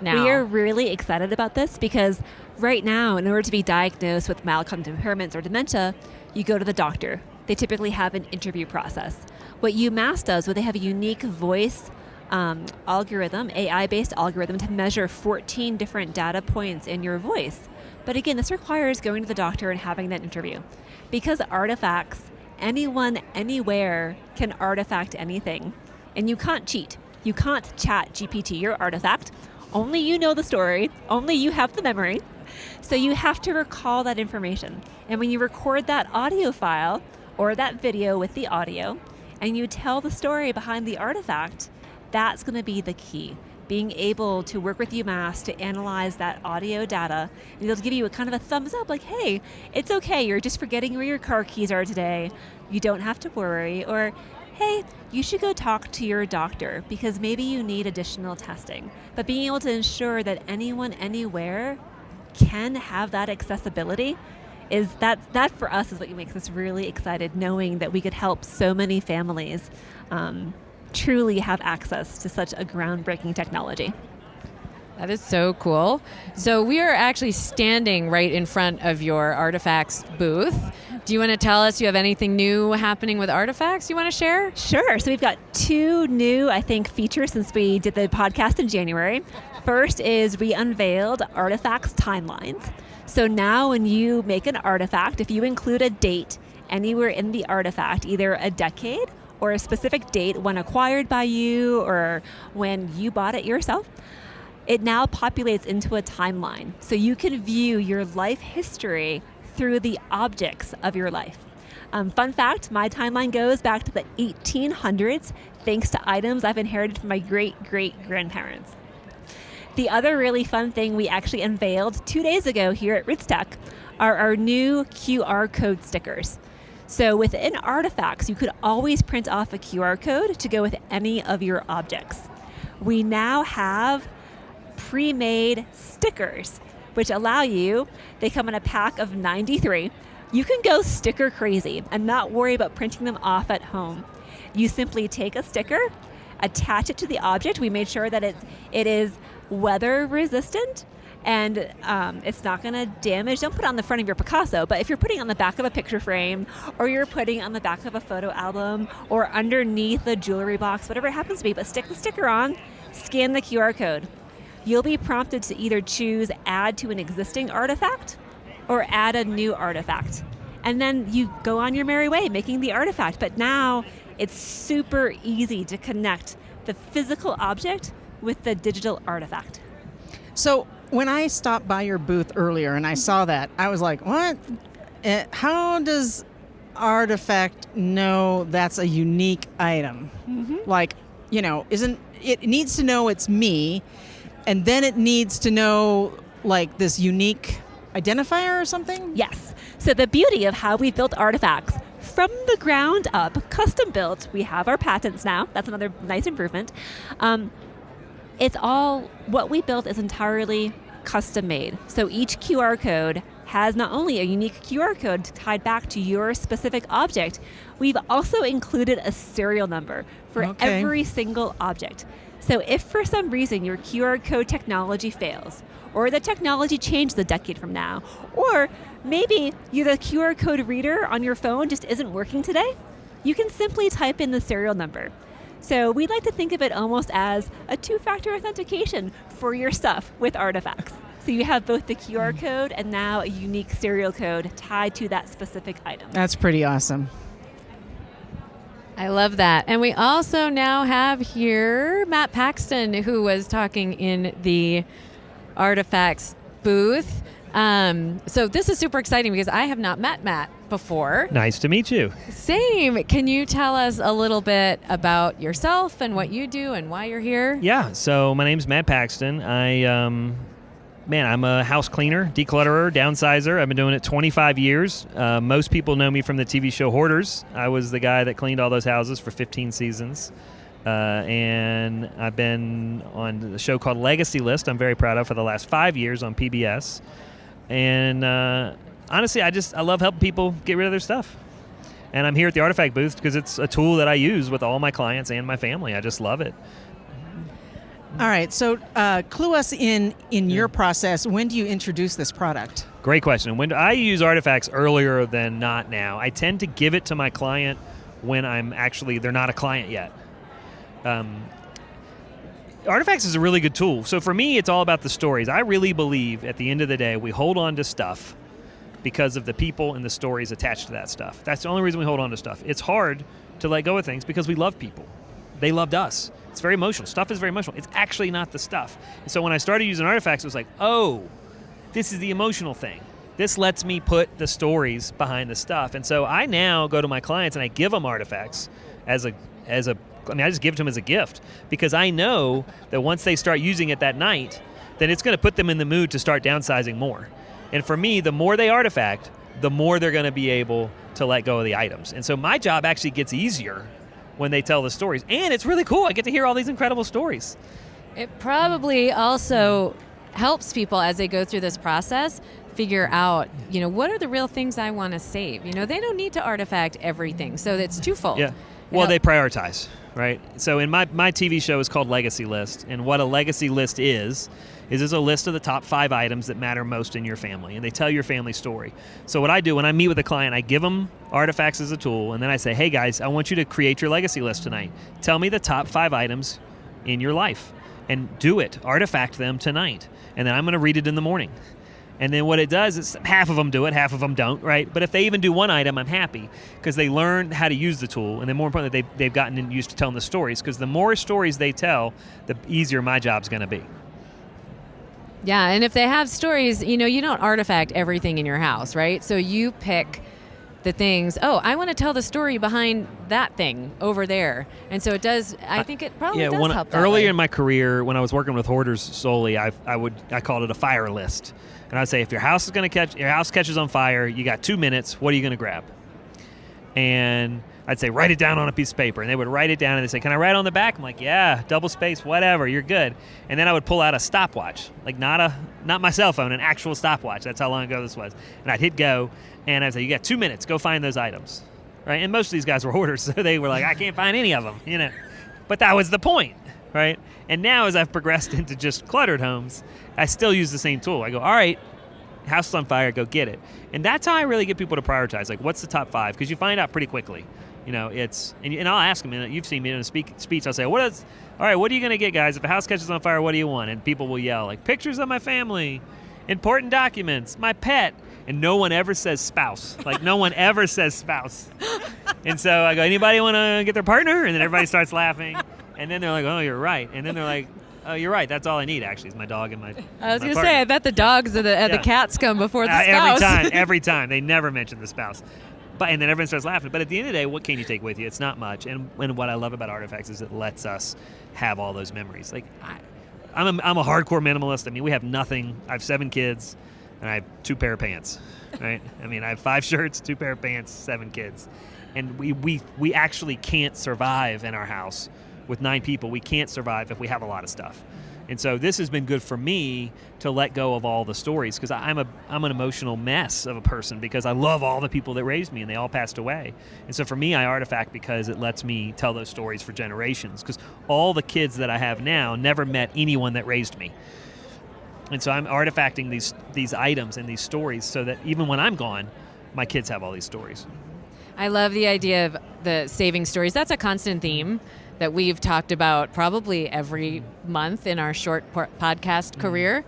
[SPEAKER 2] now.
[SPEAKER 7] We are really excited about this because right now, in order to be diagnosed with mild cognitive impairments or dementia, you go to the doctor. They typically have an interview process. What UMass does, they have a unique voice algorithm, AI-based algorithm to measure 14 different data points in your voice. But again, this requires going to the doctor and having that interview. Because artifacts, anyone, anywhere can artifact anything. And you can't cheat. You can't chat GPT your artifact. Only you know the story. Only you have the memory. So you have to recall that information. And when you record that audio file or that video with the audio, and you tell the story behind the artifact, that's going to be the key. Being able to work with UMass to analyze that audio data, and they'll give you a kind of a thumbs up, like, hey, it's okay, you're just forgetting where your car keys are today. You don't have to worry. Or, hey, you should go talk to your doctor because maybe you need additional testing. But being able to ensure that anyone, anywhere can have that accessibility is that for us is what makes us really excited, knowing that we could help so many families truly have access to such a groundbreaking technology.
[SPEAKER 2] That is so cool. So we are actually standing right in front of your artifacts booth. Do you want to tell us you have anything new happening with artifacts you want to share?
[SPEAKER 7] Sure. So we've got two new, features since we did the podcast in January. First is we unveiled artifacts timelines. So now when you make an artifact, if you include a date anywhere in the artifact, either a decade or a specific date when acquired by you or when you bought it yourself, it now populates into a timeline. So you can view your life history through the objects of your life. Fun fact, my timeline goes back to the 1800s thanks to items I've inherited from my great-great-grandparents. The other really fun thing we actually unveiled 2 days ago here at Rootstech are our new QR code stickers. So within artifacts, you could always print off a QR code to go with any of your objects. We now have pre-made stickers, which allow you, they come in a pack of 93. You can go sticker crazy and not worry about printing them off at home. You simply take a sticker, attach it to the object. We made sure that it is weather resistant and it's not going to damage. Don't put it on the front of your Picasso, but if you're putting it on the back of a picture frame or you're putting it on the back of a photo album or underneath a jewelry box, whatever it happens to be, but stick the sticker on, scan the QR code. You'll be prompted to either choose add to an existing artifact or add a new artifact. And then you go on your merry way making the artifact. But now it's super easy to connect the physical object with the digital artifact.
[SPEAKER 4] So when I stopped by your booth earlier and I saw that, I was like, what? How does Artifact know that's a unique item? Mm-hmm. Like, it needs to know it's me, and then it needs to know like this unique identifier or something?
[SPEAKER 7] Yes. So the beauty of how we built artifacts from the ground up, custom built, we have our patents now. That's another nice improvement. It's all, what we built is entirely custom made. So each QR code has not only a unique QR code tied back to your specific object, we've also included a serial number for every single object. So if for some reason your QR code technology fails, or the technology changed a decade from now, or maybe the QR code reader on your phone just isn't working today, you can simply type in the serial number. So we like to think of it almost as a two-factor authentication for your stuff with artifacts. So you have both the QR code and now a unique serial code tied to that specific item.
[SPEAKER 4] That's pretty awesome.
[SPEAKER 2] I love that. And we also now have here Matt Paxton, who was talking in the Artifacts booth. So this is super exciting because I have not met Matt before.
[SPEAKER 8] Nice to meet you.
[SPEAKER 2] Same. Can you tell us a little bit about yourself and what you do and why you're here?
[SPEAKER 8] Yeah, so my name's Matt Paxton. I'm a house cleaner, declutterer, downsizer. I've been doing it 25 years. Most people know me from the TV show Hoarders. I was the guy that cleaned all those houses for 15 seasons. And I've been on the show called Legacy List, I'm very proud of, for the last 5 years on PBS. And honestly, I love helping people get rid of their stuff. And I'm here at the Artifact booth because it's a tool that I use with all my clients and my family. I just love it.
[SPEAKER 4] All right, so clue us in your process. When do you introduce this product?
[SPEAKER 8] Great question. When I use Artifacts earlier than not now. I tend to give it to my client when they're not a client yet. Artifacts is a really good tool. So for me, it's all about the stories. I really believe at the end of the day, we hold on to stuff because of the people and the stories attached to that stuff. That's the only reason we hold on to stuff. It's hard to let go of things because we love people. They loved us. It's very emotional. Stuff is very emotional. It's actually not the stuff. And so when I started using Artifacts, it was like, oh, this is the emotional thing. This lets me put the stories behind the stuff. And so I now go to my clients and I give them Artifacts I just give it to them as a gift because I know that once they start using it that night, then it's going to put them in the mood to start downsizing more. And for me, the more they artifact, the more they're going to be able to let go of the items. And so my job actually gets easier when they tell the stories. And it's really cool. I get to hear all these incredible stories.
[SPEAKER 2] It probably also helps people as they go through this process figure out, what are the real things I want to save? They don't need to artifact everything. So it's twofold.
[SPEAKER 8] Yeah. Well, they prioritize, right? So in my TV show is called Legacy List. And what a legacy list is a list of the top 5 items that matter most in your family. And they tell your family story. So what I do when I meet with a client, I give them Artifacts as a tool. And then I say, hey, guys, I want you to create your legacy list tonight. Tell me the top 5 items in your life. And do it. Artifact them tonight. And then I'm going to read it in the morning. And then what it does is half of them do it, half of them don't, right? But if they even do one item, I'm happy because they learn how to use the tool. And then more importantly, they've gotten used to telling the stories because the more stories they tell, the easier my job's going to be.
[SPEAKER 2] Yeah, and if they have stories, you don't artifact everything in your house, right? So you pick the things, I want to tell the story behind that thing over there. And so it does, I think it probably does help that
[SPEAKER 8] earlier
[SPEAKER 2] way.
[SPEAKER 8] in my career, when I was working with Hoarders solely, I called it a fire list. And I'd say, if your house catches on fire, you got 2 minutes, what are you going to grab? And I'd say, write it down on a piece of paper. And they would write it down and they'd say, can I write on the back? I'm like, yeah, double space, whatever, you're good. And then I would pull out a stopwatch, like not my cell phone, an actual stopwatch. That's how long ago this was. And I'd hit go and I'd say, you got 2 minutes, go find those items. Right? And most of these guys were hoarders, so they were like, I can't find any of them, But that was the point, right? And now as I've progressed into just cluttered homes, I still use the same tool. I go, all right, house is on fire, go get it. And that's how I really get people to prioritize. Like, what's the top 5? Because you find out pretty quickly. And I'll ask them, and you've seen me in a speech, I'll say, all right, what are you going to get, guys? If a house catches on fire, what do you want? And people will yell, like, pictures of my family, important documents, my pet. And no one ever says spouse. Like, no one ever says spouse. And so I go, anybody want to get their partner? And then everybody starts laughing. And then they're like, oh, you're right. And then they're like, oh, you're right. That's all I need, actually, is my dog and my
[SPEAKER 2] I was going to say, I bet the dogs and the cats come before the spouse.
[SPEAKER 8] Every time. They never mention the spouse. And then everyone starts laughing. But at the end of the day, what can you take with you? It's not much. And what I love about Artifacts is it lets us have all those memories. Like, I'm a hardcore minimalist. I mean, we have nothing. I have 7 kids, and I have 2 pair of pants, right? I mean, I have 5 shirts, 2 pair of pants, 7 kids. And we actually can't survive in our house with 9 people. We can't survive if we have a lot of stuff. And so this has been good for me to let go of all the stories because I'm an emotional mess of a person because I love all the people that raised me and they all passed away. And so for me, I artifact because it lets me tell those stories for generations because all the kids that I have now never met anyone that raised me. And so I'm artifacting these items and these stories so that even when I'm gone, my kids have all these stories.
[SPEAKER 2] I love the idea of the saving stories. That's a constant theme that we've talked about probably every month in our short podcast career.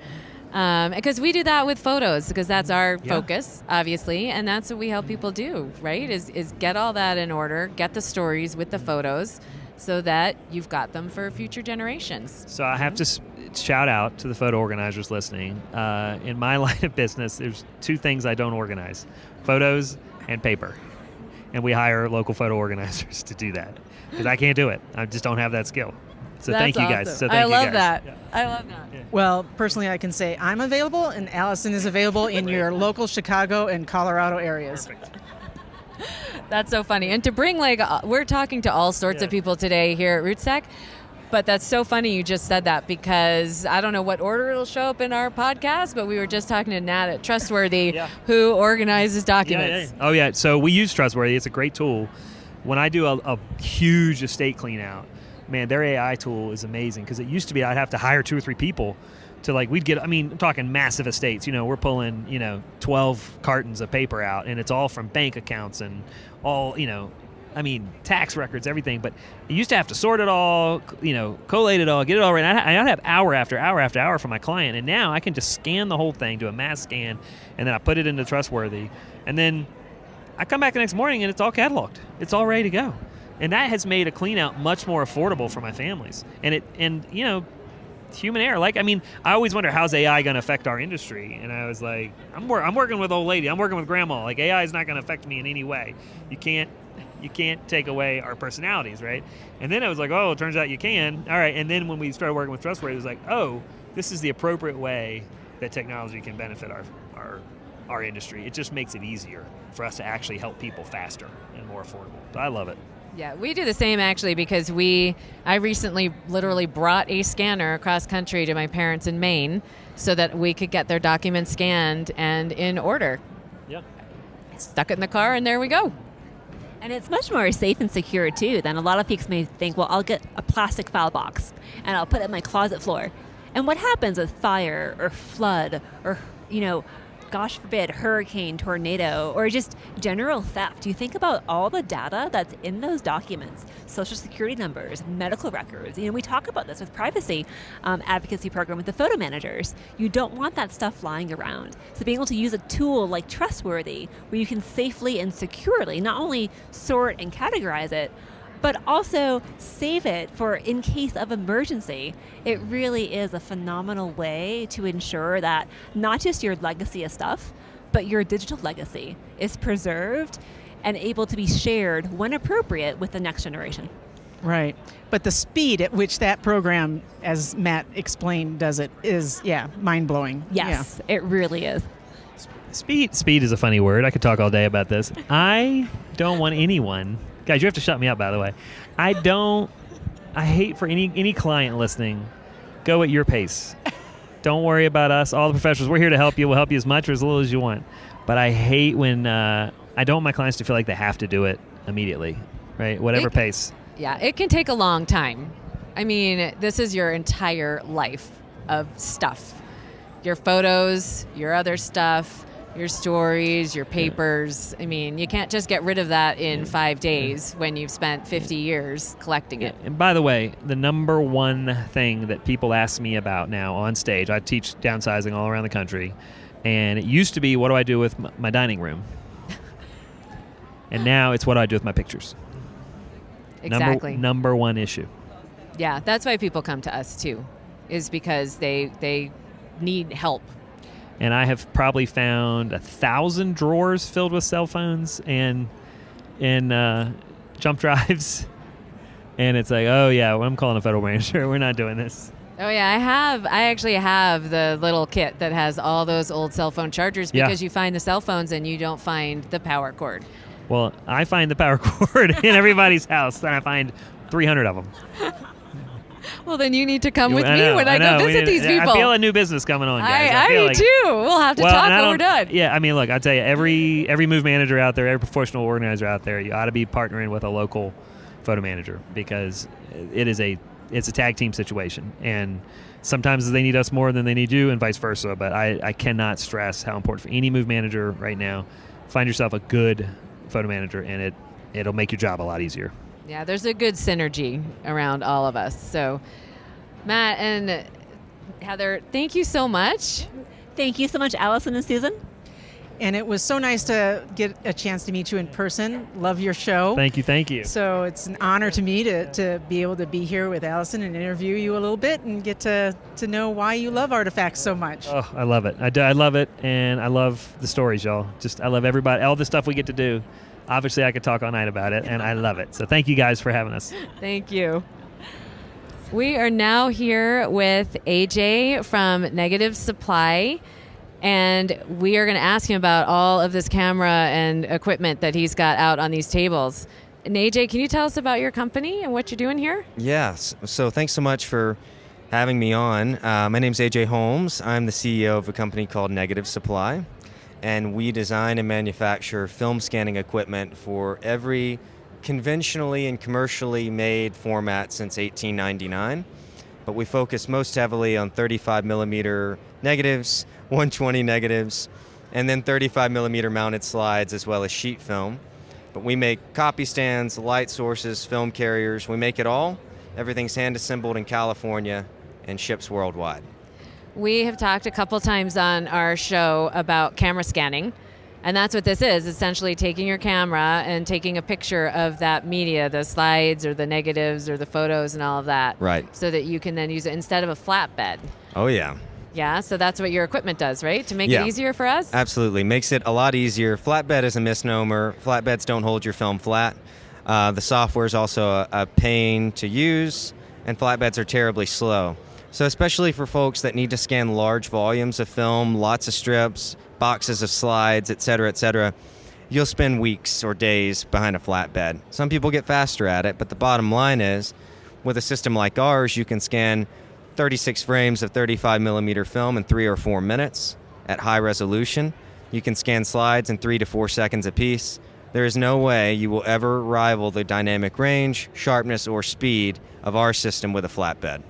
[SPEAKER 2] Because we do that with photos, because that's our focus, obviously, and that's what we help people do, right? Is get all that in order, get the stories with the photos, so that you've got them for future generations.
[SPEAKER 8] So I have to shout out to the photo organizers listening. In my line of business, there's two things I don't organize: photos and paper. And we hire local photo organizers to do that, because I can't do it. I just don't have that skill. So
[SPEAKER 2] That's
[SPEAKER 8] thank you guys.
[SPEAKER 2] awesome.
[SPEAKER 8] So thank
[SPEAKER 2] I
[SPEAKER 8] you
[SPEAKER 2] love
[SPEAKER 8] guys.
[SPEAKER 2] that.
[SPEAKER 8] Yeah.
[SPEAKER 2] I love that.
[SPEAKER 4] Well, personally, I can say I'm available, and Allison is available in your local Chicago and Colorado areas.
[SPEAKER 8] Perfect.
[SPEAKER 2] That's so funny. And to bring, we're talking to all sorts of people today here at Rootstech, but that's so funny you just said that, because I don't know what order it'll show up in our podcast, but we were just talking to Nat at Trustworthy, who organizes documents.
[SPEAKER 8] Oh, yeah. So we use Trustworthy. It's a great tool. When I do a huge estate clean out, man, their AI tool is amazing, because it used to be I'd have to hire 2 or 3 people to I'm talking massive estates. We're pulling, 12 cartons of paper out, and it's all from bank accounts and all, tax records, everything. But you used to have to sort it all, collate it all, get it all right. I'd have hour after hour after hour for my client, and now I can just scan the whole thing, do a mass scan, and then I put it into Trustworthy, and then I come back the next morning and it's all cataloged. It's all ready to go. And that has made a clean out much more affordable for my families. And human error. I always wonder, how's AI going to affect our industry? And I was like, I'm working with old lady. I'm working with grandma. AI is not going to affect me in any way. You can't take away our personalities, right? And then I was like, oh, it turns out you can. All right. And then when we started working with Trustworthy, it was like, oh, this is the appropriate way that technology can benefit our industry. It just makes it easier for us to actually help people faster and more affordable. So I love it.
[SPEAKER 2] Yeah, we do the same, actually, because I recently literally brought a scanner across country to my parents in Maine so that we could get their documents scanned and in order.
[SPEAKER 8] Yep.
[SPEAKER 2] Stuck it in the car, and there we go.
[SPEAKER 7] And it's much more safe and secure, too, than a lot of people may think, well, I'll get a plastic file box and I'll put it on my closet floor. And what happens with fire or flood or, gosh forbid, hurricane, tornado, or just general theft? You think about all the data that's in those documents, social security numbers, medical records. We talk about this with privacy advocacy program with the photo managers. You don't want that stuff flying around. So being able to use a tool like Trustworthy, where you can safely and securely not only sort and categorize it, but also save it for in case of emergency. It really is a phenomenal way to ensure that not just your legacy of stuff, but your digital legacy is preserved and able to be shared when appropriate with the next generation.
[SPEAKER 4] Right. But the speed at which that program, as Matt explained, does it is, mind-blowing.
[SPEAKER 7] Yes, it really is.
[SPEAKER 8] Speed is a funny word. I could talk all day about this. I don't want anyone... Guys, you have to shut me up, by the way. I hate for any client listening, go at your pace. Don't worry about us. All the professionals, we're here to help you. We'll help you as much or as little as you want. But I hate when I don't want my clients to feel like they have to do it immediately, right? Whatever pace.
[SPEAKER 2] Yeah, it can take a long time. This is your entire life of stuff. Your photos, your other stuff, your stories, your papers. You can't just get rid of that in 5 days when you've spent 50 years collecting it.
[SPEAKER 8] And by the way, the number one thing that people ask me about now on stage, I teach downsizing all around the country, and it used to be, what do I do with my dining room? And now it's, what do I do with my pictures?
[SPEAKER 2] Exactly.
[SPEAKER 8] Number one issue.
[SPEAKER 2] Yeah, that's why people come to us too, is because they need help.
[SPEAKER 8] And I have probably found 1,000 drawers filled with cell phones and jump drives. And it's like, oh, yeah, I'm calling a federal manager. We're not doing this.
[SPEAKER 2] Oh, yeah, I actually have the little kit that has all those old cell phone chargers, because you find the cell phones and you don't find the power cord.
[SPEAKER 8] Well, I find the power cord in everybody's house, and I find 300 of them.
[SPEAKER 2] Well, then you need to come with me when I go visit these people.
[SPEAKER 8] I feel a new business coming on, guys.
[SPEAKER 2] I do too. We'll have to talk when we're done.
[SPEAKER 8] Yeah, look, I tell you, every move manager out there, every professional organizer out there, you ought to be partnering with a local photo manager, because it's a tag team situation. And sometimes they need us more than they need you, and vice versa. But I cannot stress how important for any move manager right now, find yourself a good photo manager, and it'll make your job a lot easier.
[SPEAKER 2] Yeah, there's a good synergy around all of us. So, Matt, and Heather, thank you so much.
[SPEAKER 7] Thank you so much, Allison and Susan.
[SPEAKER 4] And it was so nice to get a chance to meet you in person. Love your show.
[SPEAKER 8] Thank you.
[SPEAKER 4] So it's an honor to me to be able to be here with Allison and interview you a little bit and get to know why you love artifacts so much.
[SPEAKER 8] Oh, I love it. I love it, and I love the stories, y'all. I love everybody, all the stuff we get to do. Obviously, I could talk all night about it, and I love it. So thank you guys for having us.
[SPEAKER 2] Thank you. We are now here with AJ from Negative Supply. And we are going to ask him about all of this camera and equipment that he's got out on these tables. And AJ, can you tell us about your company and what you're doing here?
[SPEAKER 9] Yes. So thanks so much for having me on. My name's AJ Holmes. I'm the CEO of a company called Negative Supply. And we design and manufacture film scanning equipment for every conventionally and commercially made format since 1899. But we focus most heavily on 35 millimeter negatives, 120 negatives, and then 35 millimeter mounted slides as well as sheet film. But we make copy stands, light sources, film carriers. We make it all. Everything's hand assembled in California and ships worldwide.
[SPEAKER 2] We have talked a couple times on our show about camera scanning. And that's what this is, essentially taking your camera and taking a picture of that media, the slides or the negatives or the photos and all of that.
[SPEAKER 9] Right.
[SPEAKER 2] So that you can then use it instead of a flatbed.
[SPEAKER 9] Oh, yeah.
[SPEAKER 2] Yeah, so that's what your equipment does, right? To make it easier for us?
[SPEAKER 9] Absolutely. Makes it a lot easier. Flatbed is a misnomer. Flatbeds don't hold your film flat. The software is also a pain to use, and flatbeds are terribly slow. So especially for folks that need to scan large volumes of film, lots of strips, boxes of slides, et cetera, you'll spend weeks or days behind a flatbed. Some people get faster at it, but the bottom line is, with a system like ours, you can scan 36 frames of 35 millimeter film in 3 or 4 minutes at high resolution. You can scan slides in 3 to 4 seconds apiece. There is no way you will ever rival the dynamic range, sharpness, or speed of our system with a flatbed.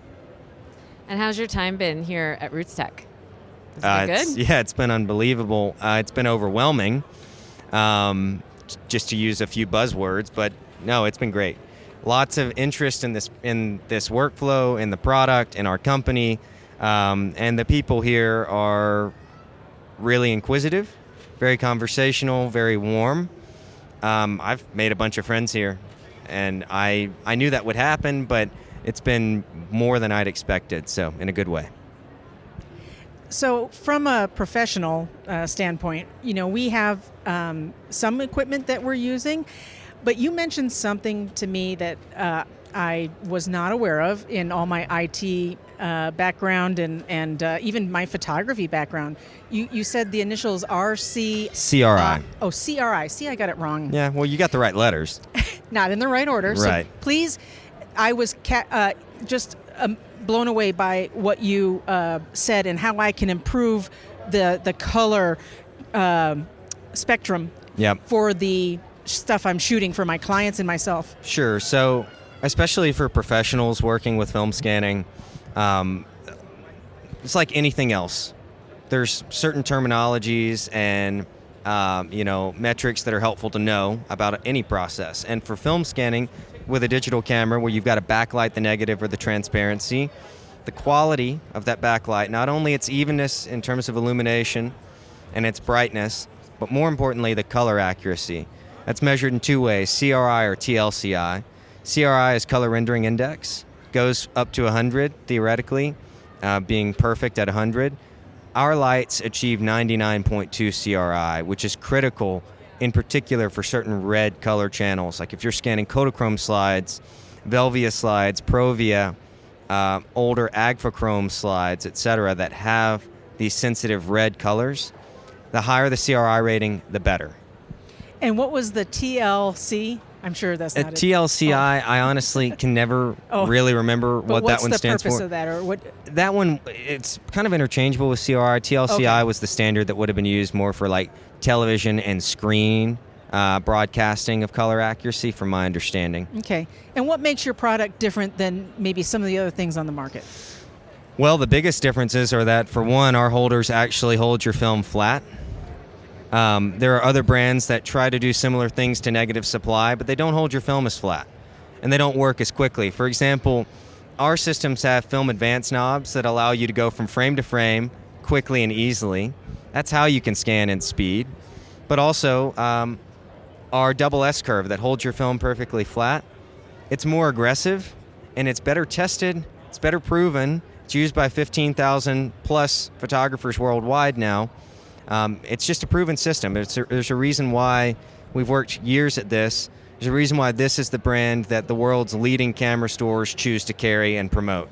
[SPEAKER 2] And how's your time been here at Rootstech? Has it been good?
[SPEAKER 9] It's been unbelievable. It's been overwhelming, just to use a few buzzwords, but no, it's been great. Lots of interest in this workflow, in the product, in our company, and the people here are really inquisitive, very conversational, very warm. I've made a bunch of friends here, and I knew that would happen, but it's been more than I'd expected, so in a good way.
[SPEAKER 4] So from a professional standpoint, we have some equipment that we're using, but you mentioned something to me that I was not aware of in all my IT background and even my photography background. You said the initials RC...
[SPEAKER 9] CRI.
[SPEAKER 4] CRI. See, I got it wrong.
[SPEAKER 9] Yeah, well, you got the right letters.
[SPEAKER 4] Not in the right order.
[SPEAKER 9] Right.
[SPEAKER 4] So please, I was just blown away by what you said and how I can improve the color spectrum for the stuff I'm shooting for my clients and myself.
[SPEAKER 9] Sure. So especially for professionals working with film scanning, it's like anything else. There's certain terminologies and metrics that are helpful to know about any process. And for film scanning with a digital camera where you've got to backlight the negative or the transparency, the quality of that backlight, not only its evenness in terms of illumination and its brightness, but more importantly, the color accuracy. That's measured in two ways, CRI or TLCI. CRI is color rendering index, goes up to 100 theoretically, being perfect at 100. Our lights achieve 99.2 CRI, which is critical in particular for certain red color channels. Like if you're scanning Kodachrome slides, Velvia slides, Provia, older Agfachrome slides, etc., that have these sensitive red colors, the higher the CRI rating, the better.
[SPEAKER 4] And what was the TLC? I'm sure that's not it.
[SPEAKER 9] TLCI, I honestly can never really remember what that one stands for.
[SPEAKER 4] What's the purpose of that? Or what?
[SPEAKER 9] That one, it's kind of interchangeable with CRI. TLCI was the standard that would have been used more for like television and screen broadcasting of color accuracy, from my understanding.
[SPEAKER 4] Okay. And what makes your product different than maybe some of the other things on the market?
[SPEAKER 9] Well, the biggest differences are that, for one, our holders actually hold your film flat. There are other brands that try to do similar things to Negative Supply, but they don't hold your film as flat, and they don't work as quickly. For example, our systems have film advance knobs that allow you to go from frame to frame quickly and easily. That's how you can scan in speed. But also our double S curve that holds your film perfectly flat. It's more aggressive and it's better tested. It's better proven. It's used by 15,000 plus photographers worldwide now. It's just a proven system. There's a reason why we've worked years at this. There's a reason why this is the brand that the world's leading camera stores choose to carry and promote.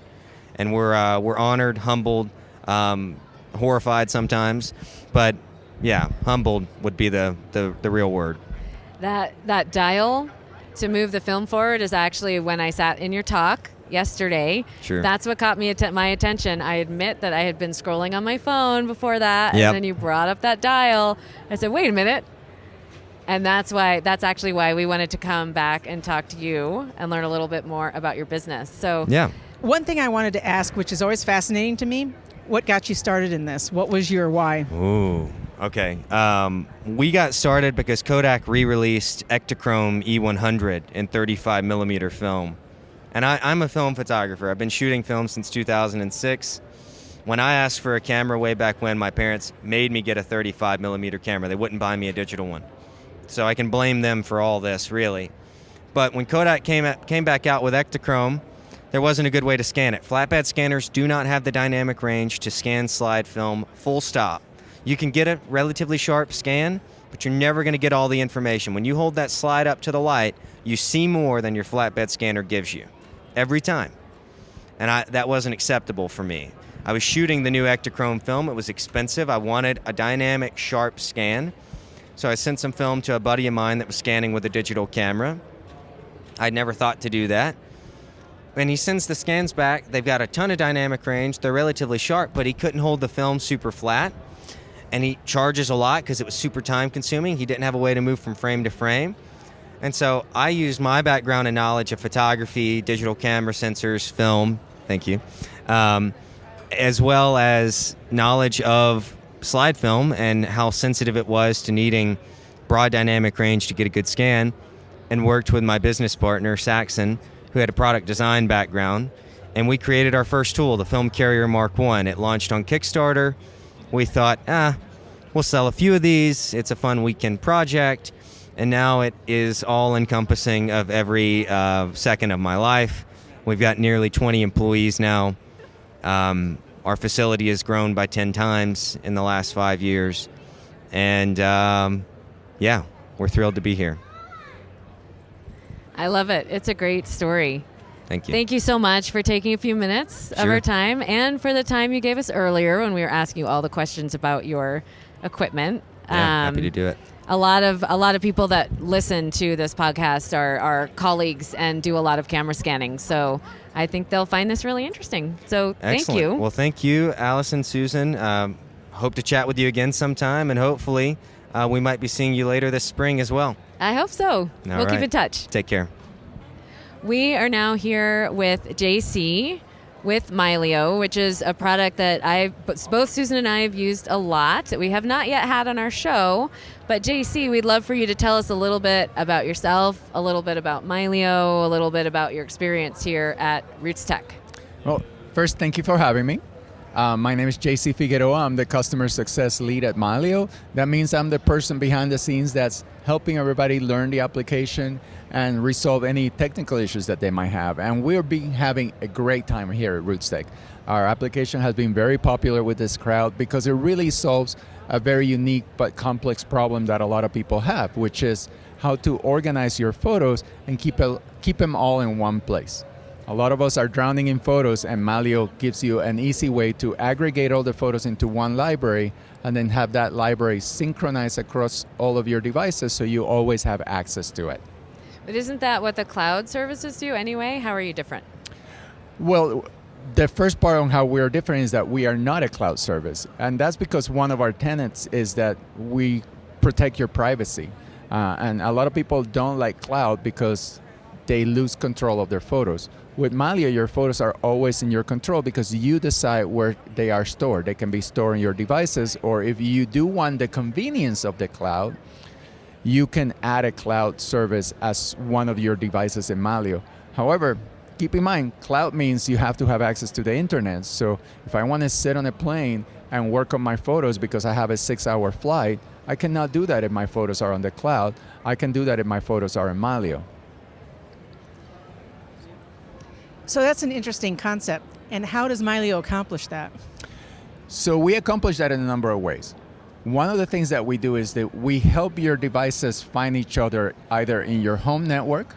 [SPEAKER 9] And we're honored, humbled, horrified sometimes, but yeah, humbled would be the real word.
[SPEAKER 2] That dial to move the film forward is actually when I sat in your talk yesterday.
[SPEAKER 9] Sure.
[SPEAKER 2] That's what caught my attention. I admit that I had been scrolling on my phone before that,
[SPEAKER 9] Yep.
[SPEAKER 2] and then you brought up that dial. I said, wait a minute. And that's actually why we wanted to come back and talk to you and learn a little bit more about your business. So
[SPEAKER 9] Yeah.
[SPEAKER 4] One thing I wanted to ask, which is always fascinating to me, what got you started in this? What was your why?
[SPEAKER 9] Ooh, okay. We got started because Kodak re-released Ektachrome E100 in 35 millimeter film. And I'm a film photographer. I've been shooting film since 2006. When I asked for a camera way back when, my parents made me get a 35 millimeter camera. They wouldn't buy me a digital one. So I can blame them for all this, really. But when Kodak came back out with Ektachrome, there wasn't a good way to scan it. Flatbed scanners do not have the dynamic range to scan slide film full stop. You can get a relatively sharp scan, but you're never going to get all the information. When you hold that slide up to the light, you see more than your flatbed scanner gives you. Every time. And that wasn't acceptable for me. I was shooting the new Ektachrome film. It was expensive. I wanted a dynamic, sharp scan. So I sent some film to a buddy of mine that was scanning with a digital camera. I'd never thought to do that. And he sends the scans back. They've got a ton of dynamic range. They're relatively sharp, but he couldn't hold the film super flat. And he charges a lot because it was super time consuming. He didn't have a way to move from frame to frame. And so I used my background and knowledge of photography, digital camera sensors, film, thank you, as well as knowledge of slide film and how sensitive it was to needing broad dynamic range to get a good scan, and worked with my business partner, Saxon, who had a product design background, and we created our first tool, the Film Carrier Mark I. It launched on Kickstarter. We thought, we'll sell a few of these. It's a fun weekend project. And now it is all-encompassing of every second of my life. We've got nearly 20 employees now. Our facility has grown by 10 times in the last 5 years. And, we're thrilled to be here.
[SPEAKER 2] I love it. It's a great story.
[SPEAKER 9] Thank you.
[SPEAKER 2] Thank you so much for taking a few minutes of our time, and for the time you gave us earlier when we were asking you all the questions about your equipment.
[SPEAKER 9] Yeah, happy to do it.
[SPEAKER 2] A lot of people that listen to this podcast are colleagues and do a lot of camera scanning. So I think they'll find this really interesting. So
[SPEAKER 9] Excellent.
[SPEAKER 2] Thank you.
[SPEAKER 9] Well, thank you, Allison, Susan. Hope to chat with you again sometime, and hopefully we might be seeing you later this spring as well.
[SPEAKER 2] I hope so. We'll keep in touch.
[SPEAKER 9] Take care.
[SPEAKER 2] We are now here with JC with Mylio, which is a product that both Susan and I have used a lot. We have not yet had on our show, but JC, we'd love for you to tell us a little bit about yourself, a little bit about Mylio, a little bit about your experience here at Rootstech.
[SPEAKER 10] Well, first, thank you for having me. My name is JC Figueroa. I'm the customer success lead at Mylio. That means I'm the person behind the scenes that's helping everybody learn the application and resolve any technical issues that they might have. And we're having a great time here at Rootstech. Our application has been very popular with this crowd because it really solves a very unique but complex problem that a lot of people have, which is how to organize your photos and keep them all in one place. A lot of us are drowning in photos, and Mylio gives you an easy way to aggregate all the photos into one library and then have that library synchronized across all of your devices so you always have access to it.
[SPEAKER 2] But isn't that what the cloud services do anyway? How are you different?
[SPEAKER 10] Well, the first part on how we're different is that we are not a cloud service. And that's because one of our tenets is that we protect your privacy. And a lot of people don't like cloud because they lose control of their photos. With Mylio, your photos are always in your control because you decide where they are stored. They can be stored in your devices, or if you do want the convenience of the cloud, you can add a cloud service as one of your devices in Mylio. However, keep in mind, cloud means you have to have access to the internet. So if I want to sit on a plane and work on my photos because I have a 6-hour flight, I cannot do that if my photos are on the cloud. I can do that if my photos are in Malio.
[SPEAKER 4] So that's an interesting concept. And how does Milio accomplish that?
[SPEAKER 10] So we accomplish that in a number of ways. One of the things that we do is that we help your devices find each other either in your home network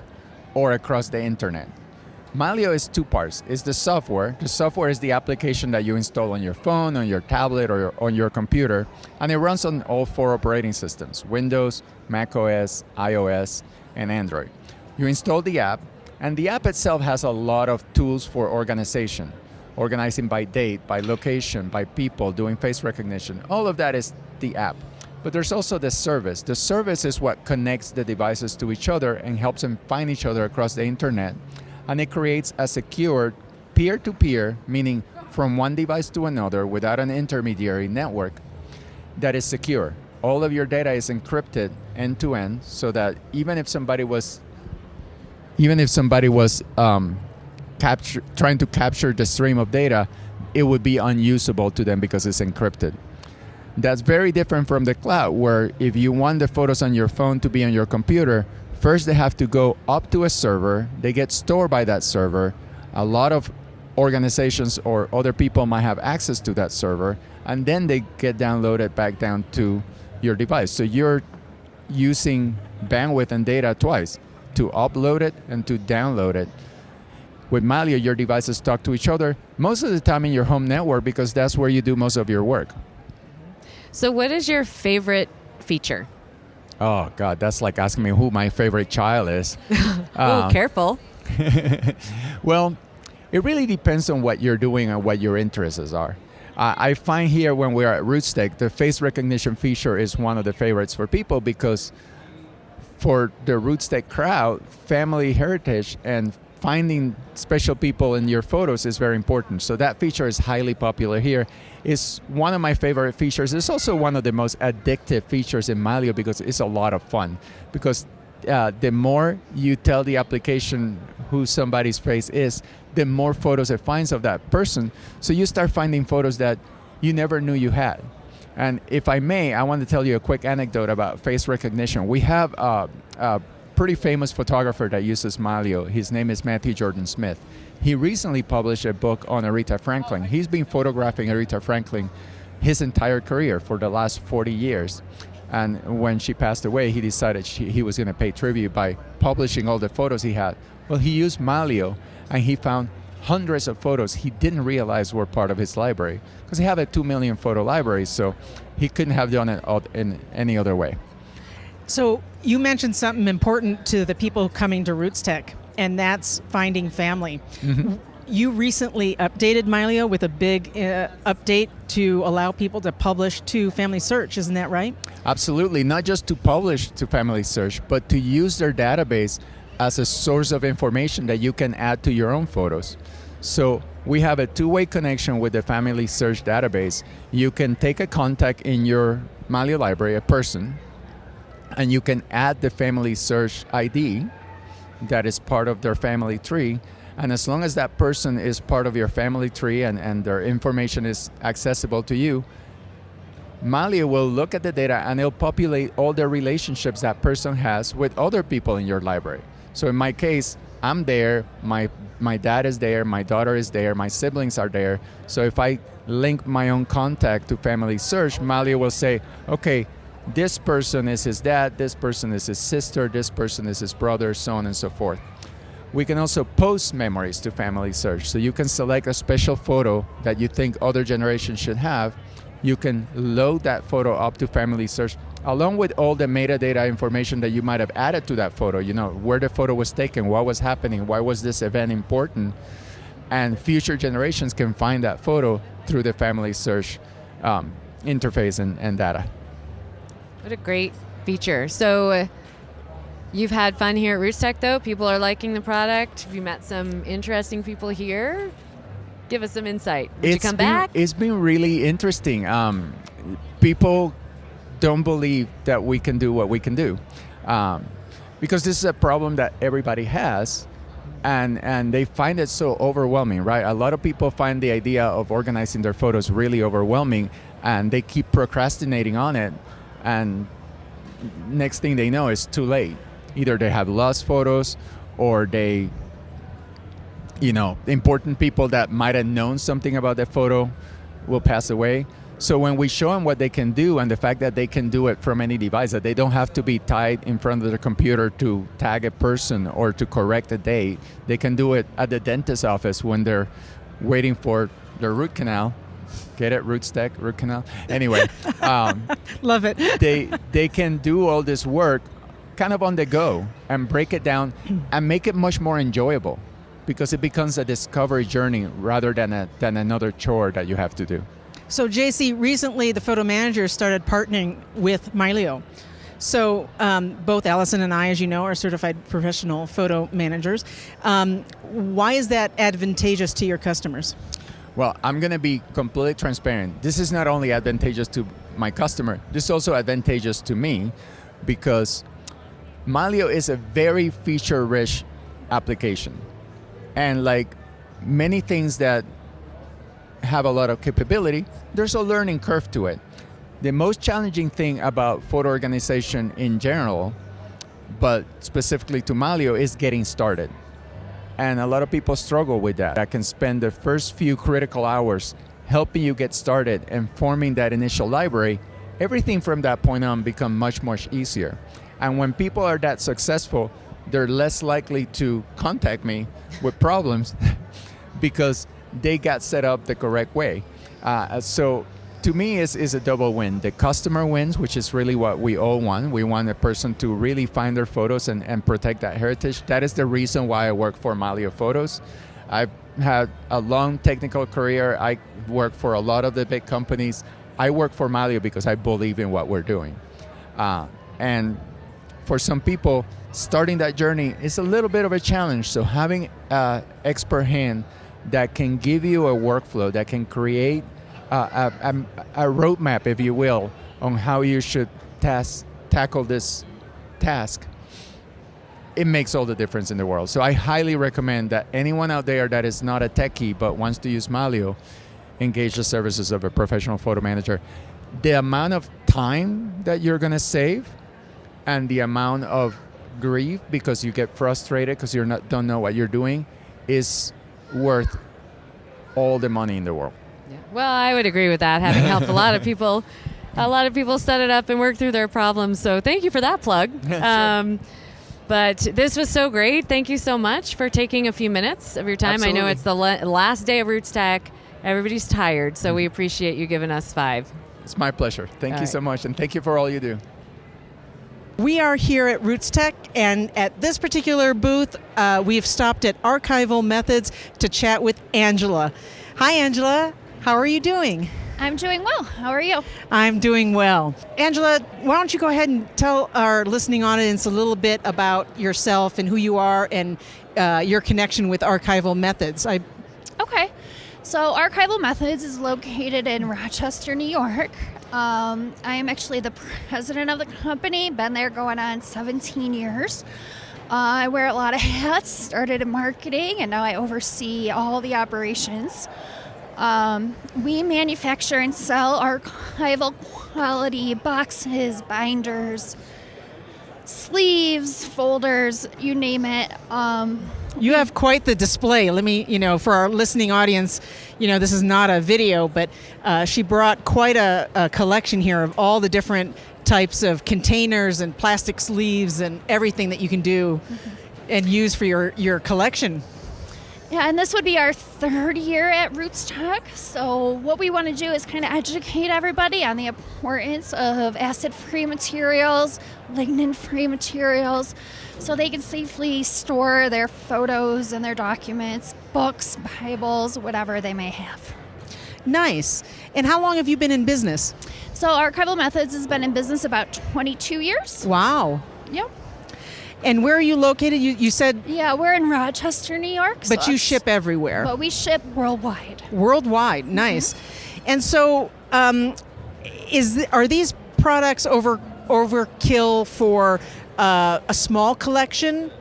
[SPEAKER 10] or across the internet. Malio is two parts. It's the software. The software is the application that you install on your phone, on your tablet, or on your computer, and it runs on all 4 operating systems: Windows, Mac OS, iOS, and Android. You install the app, and the app itself has a lot of tools for organization. Organizing by date, by location, by people, doing face recognition. All of that is the app. But there's also the service. The service is what connects the devices to each other and helps them find each other across the internet. And it creates a secure peer-to-peer, meaning from one device to another without an intermediary network, that is secure. All of your data is encrypted end-to-end, so that even if somebody was trying to capture the stream of data, it would be unusable to them because it's encrypted. That's very different from the cloud, where if you want the photos on your phone to be on your computer, first they have to go up to a server, they get stored by that server. A lot of organizations or other people might have access to that server, and then they get downloaded back down to your device. So you're using bandwidth and data twice, to upload it and to download it. With Malio, your devices talk to each other most of the time in your home network because that's where you do most of your work.
[SPEAKER 2] So what is your favorite feature?
[SPEAKER 10] Oh, God, that's like asking me who my favorite child is.
[SPEAKER 2] Oh, careful.
[SPEAKER 10] Well, it really depends on what you're doing and what your interests are. I find here when we're at Rootstech, the face recognition feature is one of the favorites for people because for the Rootstech crowd, family heritage and finding special people in your photos is very important. So that feature is highly popular here. It's one of my favorite features. It's also one of the most addictive features in Malio because it's a lot of fun. Because the more you tell the application who somebody's face is, the more photos it finds of that person. So you start finding photos that you never knew you had. And if I may, I want to tell you a quick anecdote about face recognition. We have a pretty famous photographer that uses Malio. His name is Matthew Jordan Smith. He recently published a book on Aretha Franklin. He's been photographing Aretha Franklin his entire career for the last 40 years. And when she passed away, he decided he was going to pay tribute by publishing all the photos he had. Well, he used Malio, and he found hundreds of photos he didn't realize were part of his library because he had a 2 million photo library, so he couldn't have done it in any other way.
[SPEAKER 4] So you mentioned something important to the people coming to Rootstech, and that's finding family.
[SPEAKER 10] Mm-hmm.
[SPEAKER 4] You recently updated Milio with a big update to allow people to publish to Family Search, isn't that right?
[SPEAKER 10] Absolutely, not just to publish to Family Search, but to use their database as a source of information that you can add to your own photos. So we have a two-way connection with the Family Search database. You can take a contact in your Malio library, a person, and you can add the Family Search ID that is part of their family tree. And as long as that person is part of your family tree and their information is accessible to you, Malio will look at the data and it'll populate all the relationships that person has with other people in your library. So in my case, I'm there, my dad is there, my daughter is there, my siblings are there. So if I link my own contact to Family Search, Malio will say, okay, this person is his dad, this person is his sister, this person is his brother, so on and so forth. We can also post memories to Family Search. So you can select a special photo that you think other generations should have. You can load that photo up to Family Search along with all the metadata information that you might have added to that photo. You know, where the photo was taken, what was happening, why was this event important. And future generations can find that photo through the Family Search interface and data.
[SPEAKER 2] What a great feature. So you've had fun here at Rootstech, though? People are liking the product? Have you met some interesting people here? Give us some insight. Did you come back?
[SPEAKER 10] It's been really interesting. People don't believe that we can do what we can do. Because this is a problem that everybody has, and they find it so overwhelming, right? A lot of people find the idea of organizing their photos really overwhelming, and they keep procrastinating on it, and next thing they know, it's too late. Either they have lost photos, or they, important people that might have known something about that photo will pass away. So when we show them what they can do, and the fact that they can do it from any device, that they don't have to be tied in front of their computer to tag a person or to correct a date, they can do it at the dentist's office when they're waiting for their root canal. Get it? Rootstech, root canal. Anyway,
[SPEAKER 4] love it.
[SPEAKER 10] they can do all this work kind of on the go and break it down and make it much more enjoyable, because it becomes a discovery journey rather than another chore that you have to do.
[SPEAKER 4] So, JC, recently the photo manager started partnering with Mylio. So, both Allison and I, as you know, are certified professional photo managers. Why is that advantageous to your customers?
[SPEAKER 10] Well, I'm going to be completely transparent. This is not only advantageous to my customer, this is also advantageous to me, because Mylio is a very feature-rich application. And like many things that have a lot of capability, there's a learning curve to it. The most challenging thing about photo organization in general, but specifically to Mylio, is getting started. And a lot of people struggle with that. I can spend the first few critical hours helping you get started and forming that initial library. Everything from that point on becomes much easier. And when people are that successful, they're less likely to contact me with problems because they got set up the correct way. So to me, is a double win. The customer wins, which is really what we all want. We want a person to really find their photos and protect that heritage. That is the reason why I work for Mylio Photos. I've had a long technical career. I work for a lot of the big companies. I work for Mylio because I believe in what we're doing. And for some people, starting that journey is a little bit of a challenge. So having an expert hand that can give you a workflow, that can create a roadmap, if you will, on how you should tackle this task, it makes all the difference in the world. So I highly recommend that anyone out there that is not a techie but wants to use Mylio, engage the services of a professional photo manager. The amount of time that you're going to save and the amount of grief because you get frustrated because don't know what you're doing is worth all the money in the world.
[SPEAKER 2] Yeah. Well, I would agree with that, having helped a lot of people set it up and work through their problems. So thank you for that plug.
[SPEAKER 10] Sure.
[SPEAKER 2] But this was so great. Thank you so much for taking a few minutes of your time.
[SPEAKER 10] Absolutely.
[SPEAKER 2] I know it's the last day of Rootstech. Everybody's tired, so we appreciate you giving us 5.
[SPEAKER 10] It's my pleasure. Thank
[SPEAKER 2] All
[SPEAKER 10] you
[SPEAKER 2] right.
[SPEAKER 10] so much, and thank you for all you do.
[SPEAKER 4] We are here at Rootstech, and at this particular booth, we've stopped at Archival Methods to chat with Angela. Hi, Angela. How are you doing?
[SPEAKER 11] I'm doing well. How are you?
[SPEAKER 4] I'm doing well. Angela, why don't you go ahead and tell our listening audience a little bit about yourself and who you are and your connection with Archival Methods.
[SPEAKER 11] Okay. So Archival Methods is located in Rochester, New York. I am actually the president of the company, been there going on 17 years. I wear a lot of hats, started in marketing, and now I oversee all the operations. We manufacture and sell archival quality boxes, binders, sleeves, folders, you name it.
[SPEAKER 4] You have quite the display. Let me, for our listening audience, this is not a video, but she brought quite a collection here of all the different types of containers and plastic sleeves and everything that you can do and use for your collection.
[SPEAKER 11] Yeah, and this would be our 3rd year at Rootstech. So what we want to do is kind of educate everybody on the importance of acid-free materials, lignin-free materials, so they can safely store their photos and their documents, books, Bibles, whatever they may have.
[SPEAKER 4] Nice. And how long have you been in business?
[SPEAKER 11] So Archival Methods has been in business about 22 years.
[SPEAKER 4] Wow.
[SPEAKER 11] Yep.
[SPEAKER 4] And where are you located? You said...
[SPEAKER 11] Yeah, we're in Rochester, New York.
[SPEAKER 4] But you ship everywhere.
[SPEAKER 11] But we ship worldwide.
[SPEAKER 4] Worldwide. Nice. Mm-hmm. And so are these products overkill for a small collection?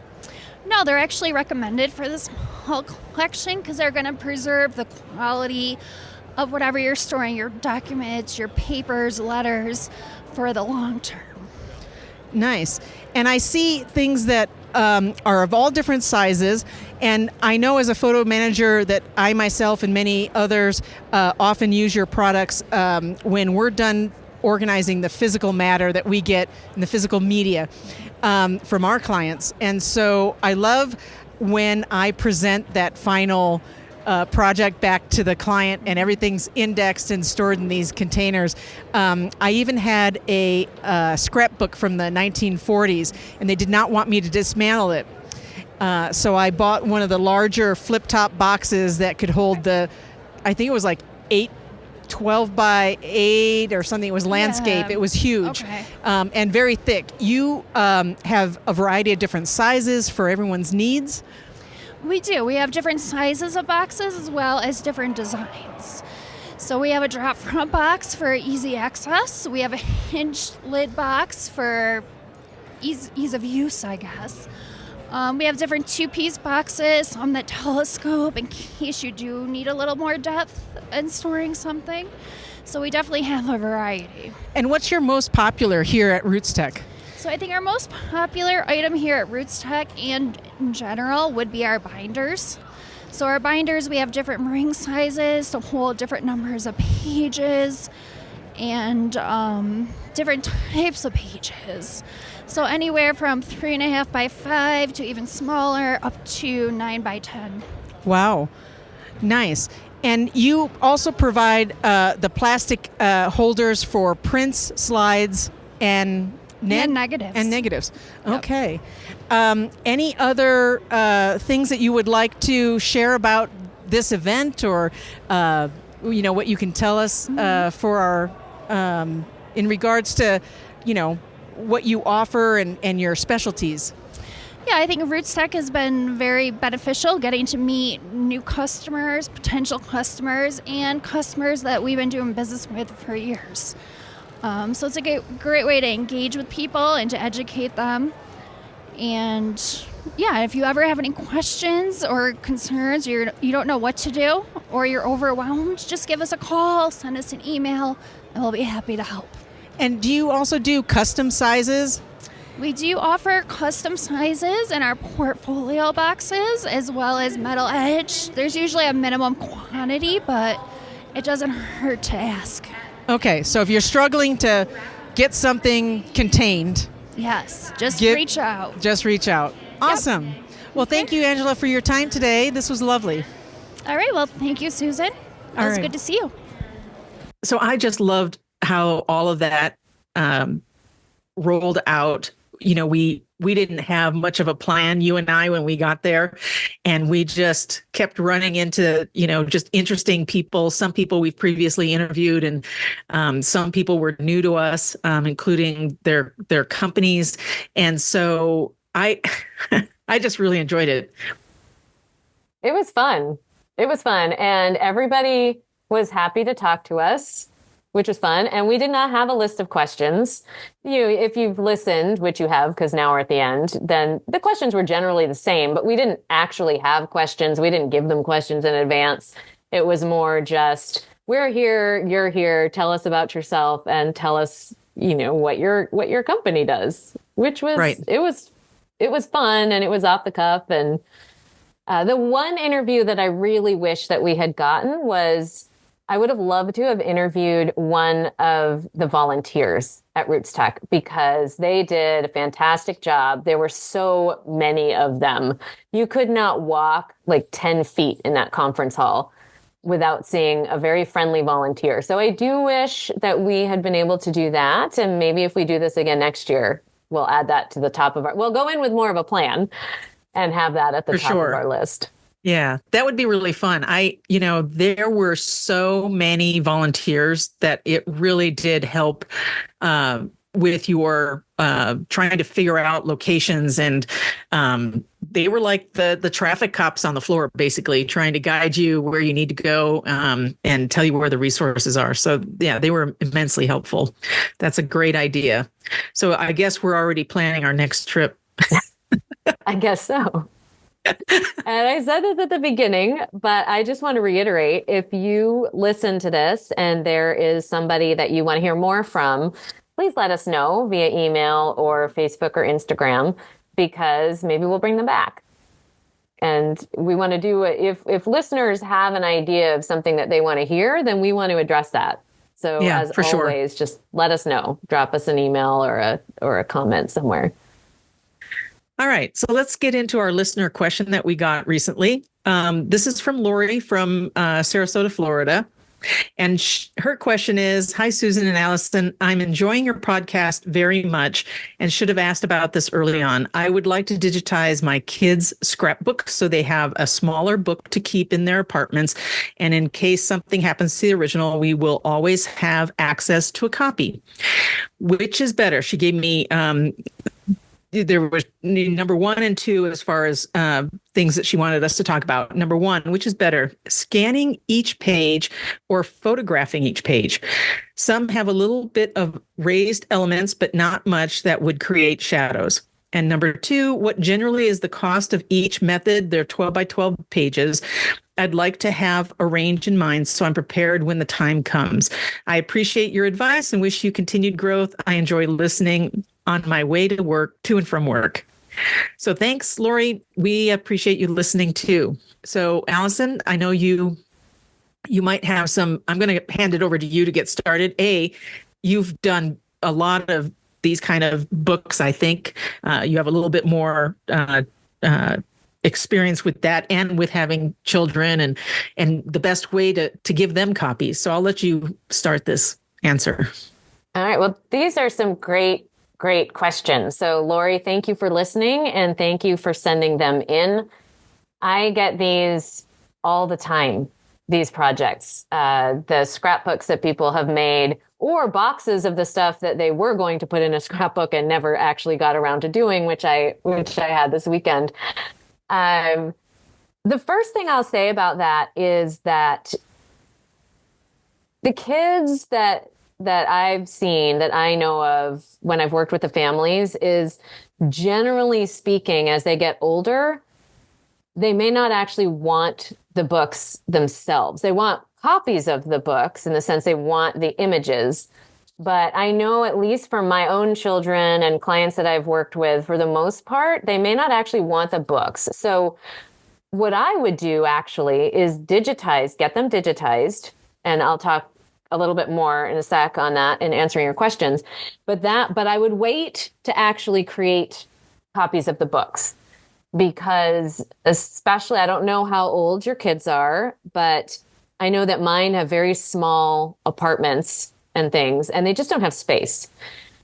[SPEAKER 11] No, they're actually recommended for the small collection because they're going to preserve the quality of whatever you're storing, your documents, your papers, letters, for the long term.
[SPEAKER 4] Nice. And I see things that are of all different sizes. And I know as a photo manager that I myself and many others often use your products when we're done organizing the physical matter that we get in the physical media from our clients. And so I love when I present that final project back to the client and everything's indexed and stored in these containers. I even had a scrapbook from the 1940s, and they did not want me to dismantle it. So I bought one of the larger flip-top boxes that could hold I think it was like 12 by 8 or something. It was landscape.
[SPEAKER 11] Yeah.
[SPEAKER 4] It was huge.
[SPEAKER 11] Okay.
[SPEAKER 4] And very thick. You have a variety of different sizes for everyone's needs.
[SPEAKER 11] We do. We have different sizes of boxes as well as different designs. So we have a drop front box for easy access. We have a hinged lid box for ease of use, I guess. We have different two-piece boxes, some that telescope in case you do need a little more depth in storing something. So we definitely have a variety.
[SPEAKER 4] And what's your most popular here at Rootstech?
[SPEAKER 11] So I think our most popular item here at Rootstech and in general would be our binders. So our binders, we have different ring sizes to hold different numbers of pages and different types of pages. So anywhere from 3.5 by 5 to even smaller up to 9 by 10.
[SPEAKER 4] Wow. Nice. And you also provide the plastic holders for prints, slides, and
[SPEAKER 11] negatives.
[SPEAKER 4] And negatives.
[SPEAKER 11] Yep.
[SPEAKER 4] Okay. Any other things that you would like to share about this event, or what you can tell us for our in regards to what you offer and your specialties?
[SPEAKER 11] Yeah, I think Rootstech has been very beneficial, getting to meet new customers, potential customers, and customers that we've been doing business with for years. So it's a great way to engage with people and to educate them. And yeah, if you ever have any questions or concerns, you don't know what to do, or you're overwhelmed, just give us a call, send us an email, and we'll be happy to help.
[SPEAKER 4] And do you also do custom sizes?
[SPEAKER 11] We do offer custom sizes in our portfolio boxes as well as metal edge. There's usually a minimum quantity, but it doesn't hurt to ask.
[SPEAKER 4] Okay, so if you're struggling to get something contained,
[SPEAKER 11] yes, reach out.
[SPEAKER 4] Just reach out. Awesome. Yep. Well, thank you, Angela, for your time today. This was lovely.
[SPEAKER 11] All right. Well, thank you, Susan. It was good to see you.
[SPEAKER 1] So I just loved how all of that rolled out. We didn't have much of a plan, you and I, when we got there, and we just kept running into, just interesting people. Some people we've previously interviewed, and some people were new to us, including their companies. And so I just really enjoyed it.
[SPEAKER 2] It was fun. And everybody was happy to talk to us, which was fun. And we did not have a list of questions. If you've listened, which you have, because now we're at the end, then the questions were generally the same, but we didn't actually have questions. We didn't give them questions in advance. It was more just, we're here, you're here, tell us about yourself and tell us, what your company does, which was, right. It was fun, and it was off the cuff. And the one interview that I really wish that we had gotten was, I would have loved to have interviewed one of the volunteers at Rootstech, because they did a fantastic job. There were so many of them. You could not walk like 10 feet in that conference hall without seeing a very friendly volunteer. So I do wish that we had been able to do that. And maybe if we do this again next year, we'll add that to the top of we'll go in with more of a plan and have that at the top of our list.
[SPEAKER 1] Yeah, that would be really fun. There were so many volunteers that it really did help with your trying to figure out locations. And they were like the traffic cops on the floor, basically trying to guide you where you need to go and tell you where the resources are. So, yeah, they were immensely helpful. That's a great idea. So I guess we're already planning our next trip.
[SPEAKER 2] I guess so. And I said this at the beginning, but I just want to reiterate, if you listen to this and there is somebody that you want to hear more from, please let us know via email or Facebook or Instagram, because maybe we'll bring them back. And we want to do it. If listeners have an idea of something that they want to hear, then we want to address that. So as always, just let us know. Drop us an email or a comment somewhere.
[SPEAKER 1] All right. So let's get into our listener question that we got recently. This is from Lori from Sarasota, Florida. And her question is, hi, Susan and Allison. I'm enjoying your podcast very much and should have asked about this early on. I would like to digitize my kids' scrapbook so they have a smaller book to keep in their apartments. And in case something happens to the original, we will always have access to a copy. Which is better? She gave me there was number 1 and 2 as far as things that she wanted us to talk about. Number 1, which is better, scanning each page or photographing each page? Some have a little bit of raised elements, but not much that would create shadows. And number 2, what generally is the cost of each method? They're 12 by 12 pages. I'd like to have a range in mind so I'm prepared when the time comes. I appreciate your advice and wish you continued growth. I enjoy listening on my way to work, to and from work. So thanks, Lori. We appreciate you listening too. So Allison, I know you might have some, I'm going to hand it over to you to get started. You've done a lot of these kind of books, I think. You have a little bit more experience with that and with having children and the best way to give them copies. So I'll let you start this answer.
[SPEAKER 2] All right. Well, these are some great questions. So Lori, thank you for listening and thank you for sending them in. I get these all the time, these projects, the scrapbooks that people have made, or boxes of the stuff that they were going to put in a scrapbook and never actually got around to doing, which I had this weekend. The first thing I'll say about that is that the kids that I've seen, that I know of when I've worked with the families, is generally speaking, as they get older, they may not actually want the books themselves. They want copies of the books in the sense they want the images. But I know, at least for my own children and clients that I've worked with, for the most part, they may not actually want the books. So what I would do actually is get them digitized. And I'll talk a little bit more in a sec on that and answering your questions. But I would wait to actually create copies of the books, because especially, I don't know how old your kids are, but I know that mine have very small apartments and things, and they just don't have space.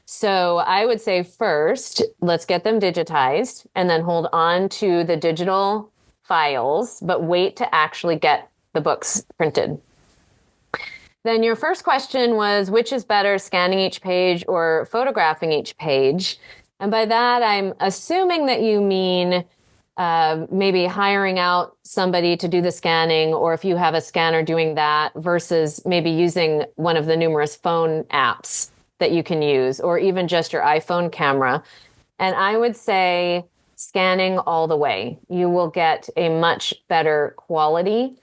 [SPEAKER 2] So I would say first, let's get them digitized and then hold on to the digital files, but wait to actually get the books printed. Then your first question was, which is better, scanning each page or photographing each page? And by that, I'm assuming that you mean maybe hiring out somebody to do the scanning, or if you have a scanner doing that, versus maybe using one of the numerous phone apps that you can use, or even just your iPhone camera. And I would say scanning all the way. You will get a much better quality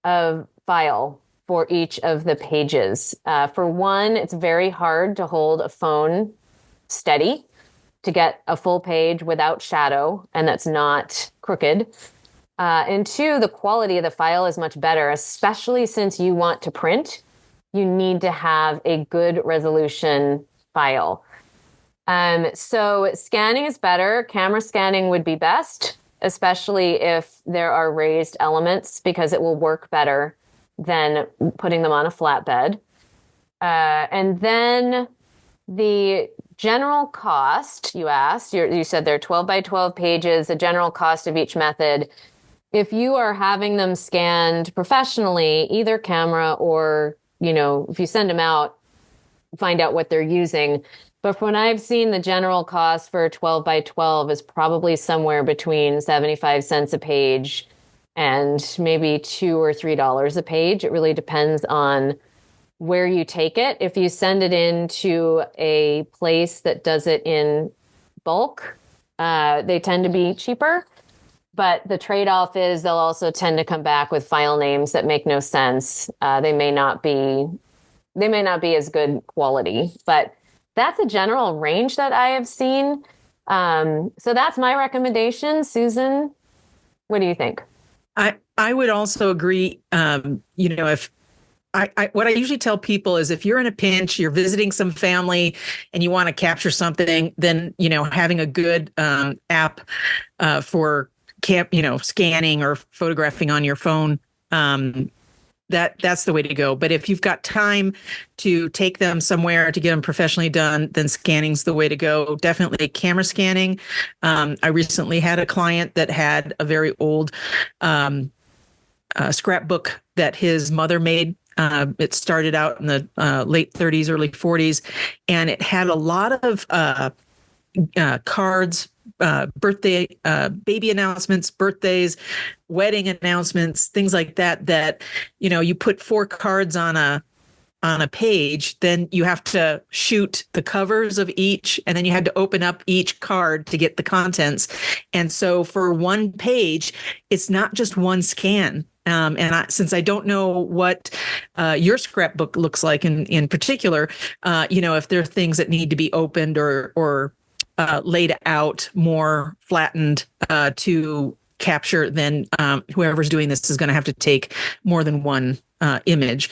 [SPEAKER 2] of file for each of the pages. For one, it's very hard to hold a phone steady to get a full page without shadow, and that's not crooked. And two, the quality of the file is much better, especially since you want to print. You need to have a good resolution file. So scanning is better. Camera scanning would be best, especially if there are raised elements, because it will work better than putting them on a flatbed. And then the general cost, you asked, you said they're 12 by 12 pages, the general cost of each method. If you are having them scanned professionally, either camera or, if you send them out, find out what they're using. But from what I've seen, the general cost for 12 by 12 is probably somewhere between 75 cents a page and maybe $2 or $3 a page. It really depends on where you take it. If you send it into a place that does it in bulk, they tend to be cheaper. But the trade-off is they'll also tend to come back with file names that make no sense. They may not be as good quality, but that's a general range that I have seen. So that's my recommendation. Susan, what do you think?
[SPEAKER 1] I would also agree. If what I usually tell people is if you're in a pinch, you're visiting some family and you want to capture something, then, having a good app for scanning or photographing on your phone, that's the way to go. But if you've got time to take them somewhere to get them professionally done, then scanning's the way to go. Definitely camera scanning. I recently had a client that had a very old scrapbook that his mother made. It started out in the late 30s, early 40s, and it had a lot of cards, birthday, baby announcements, birthdays, wedding announcements, things like that, you put 4 cards on a page, then you have to shoot the covers of each, and then you had to open up each card to get the contents. And so for one page, it's not just one scan. Since I don't know what your scrapbook looks like in particular, if there are things that need to be opened or laid out more flattened to capture, then whoever's doing this is going to have to take more than one image.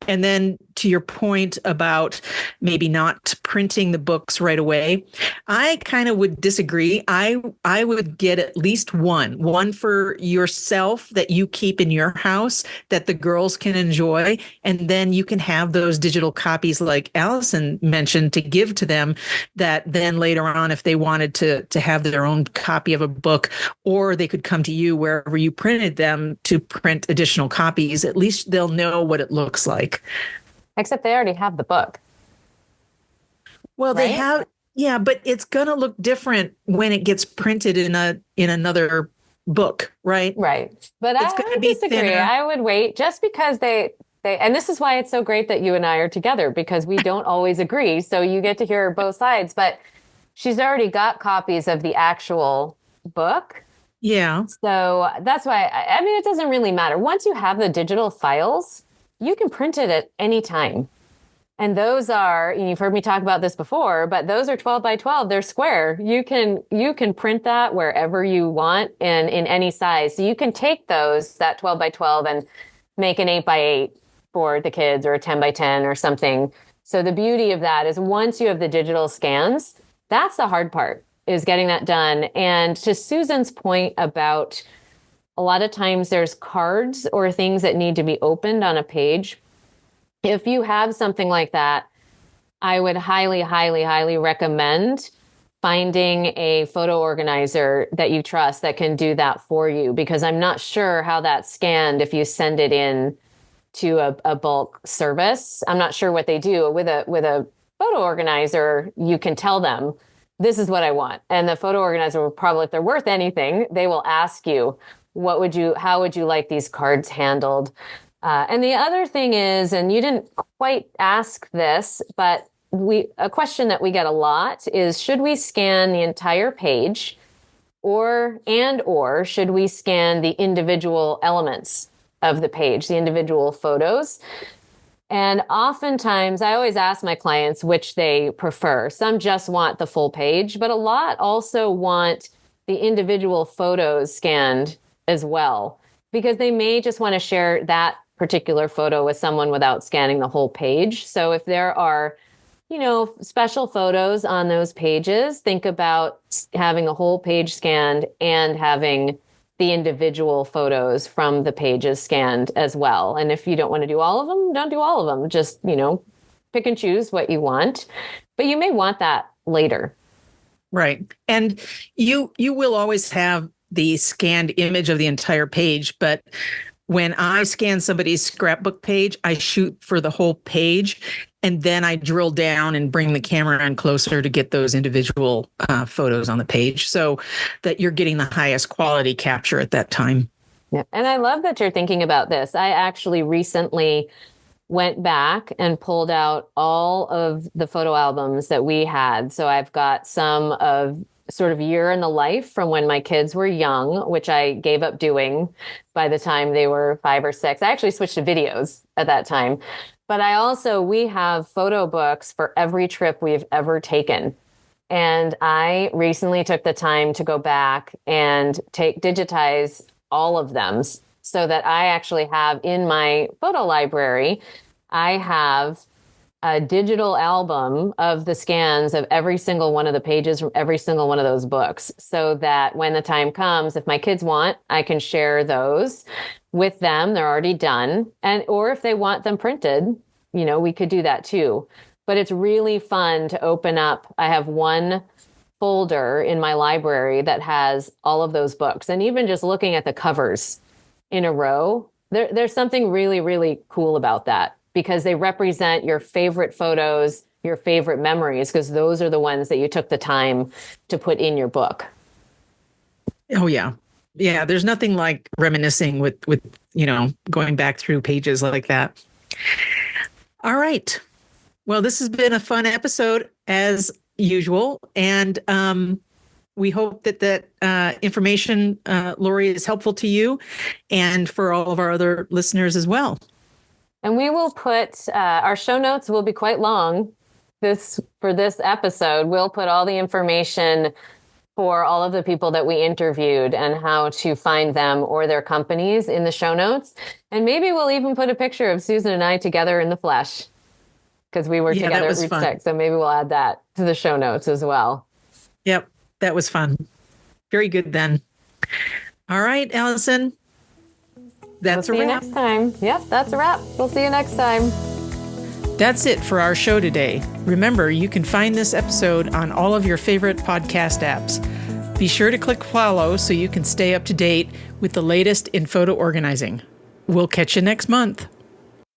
[SPEAKER 1] And then to your point about maybe not printing the books right away, I kind of would disagree. I would get at least one for yourself that you keep in your house that the girls can enjoy. And then you can have those digital copies like Allison mentioned to give to them, that then later on, if they wanted to have their own copy of a book, or they could come to you wherever you printed them to print additional copies, at least they'll know what it looks like.
[SPEAKER 2] Except they already have the book.
[SPEAKER 1] Well,
[SPEAKER 2] right?
[SPEAKER 1] They have, yeah, but it's going to look different when it gets printed in another book, right?
[SPEAKER 2] Right. But
[SPEAKER 1] it's
[SPEAKER 2] I would disagree.
[SPEAKER 1] thinner.
[SPEAKER 2] I would wait just because they, and this is why it's so great that you and I are together, because we don't always agree. So you get to hear both sides, but she's already got copies of the actual book.
[SPEAKER 1] Yeah.
[SPEAKER 2] So that's why, I mean, it doesn't really matter. Once you have the digital files, you can print it at any time. And those are, you've heard me talk about this before, but those are 12 by 12. They're square. You can print that wherever you want and in any size. So you can take that 12 by 12 and make an 8 by 8 for the kids, or a 10 by 10 or something. So the beauty of that is once you have the digital scans, that's the hard part, is getting that done. And to Susan's point about a lot of times there's cards or things that need to be opened on a page. If you have something like that, I would highly, highly, highly recommend finding a photo organizer that you trust that can do that for you, because I'm not sure how that's scanned if you send it in to a bulk service. I'm not sure what they do. With a photo organizer, you can tell them, this is what I want. And the photo organizer will probably, if they're worth anything, they will ask you, how would you like these cards handled? And the other thing is, and you didn't quite ask this, but a question that we get a lot is, should we scan the entire page or should we scan the individual elements of the page, the individual photos? And oftentimes I always ask my clients which they prefer. Some just want the full page, but a lot also want the individual photos scanned as well, because they may just want to share that particular photo with someone without scanning the whole page. So if there are, special photos on those pages, think about having a whole page scanned and having the individual photos from the pages scanned as well. And if you don't want to do all of them, don't do all of them. Just, pick and choose what you want. But you may want that later.
[SPEAKER 1] Right. And you will always have the scanned image of the entire page, but when I scan somebody's scrapbook page, I shoot for the whole page, and then I drill down and bring the camera in closer to get those individual photos on the page, so that you're getting the highest quality capture at that time.
[SPEAKER 2] Yeah. And I love that you're thinking about this. I actually recently went back and pulled out all of the photo albums that we had. So I've got some of sort of year in the life from when my kids were young, which I gave up doing by the time they were 5 or 6. I actually switched to videos at that time. But we have photo books for every trip we've ever taken. And I recently took the time to go back and digitize all of them so that I actually have in my photo library, I have a digital album of the scans of every single one of the pages from every single one of those books, so that when the time comes, if my kids want, I can share those with them. They're already done. Or if they want them printed, we could do that too. But it's really fun to open up. I have one folder in my library that has all of those books. And even just looking at the covers in a row, there's something really, really cool about that, because they represent your favorite photos, your favorite memories, because those are the ones that you took the time to put in your book.
[SPEAKER 1] Oh, yeah. Yeah, there's nothing like reminiscing with going back through pages like that. All right. Well, this has been a fun episode as usual. And we hope that information, Lori, is helpful to you and for all of our other listeners as well.
[SPEAKER 2] And we will put our show notes will be quite long for this episode. We'll put all the information for all of the people that we interviewed and how to find them or their companies in the show notes. And maybe we'll even put a picture of Susan and I together in the flesh, because we were together at Rootstech. So maybe we'll add that to the show notes as well.
[SPEAKER 1] Yep, that was fun. Very good then. All right, Allison. That's
[SPEAKER 2] we'll see
[SPEAKER 1] a wrap.
[SPEAKER 2] you next time. Yep, that's a wrap. We'll see you next time.
[SPEAKER 1] That's it for our show today. Remember, you can find this episode on all of your favorite podcast apps. Be sure to click follow so you can stay up to date with the latest in photo organizing. We'll catch you next month.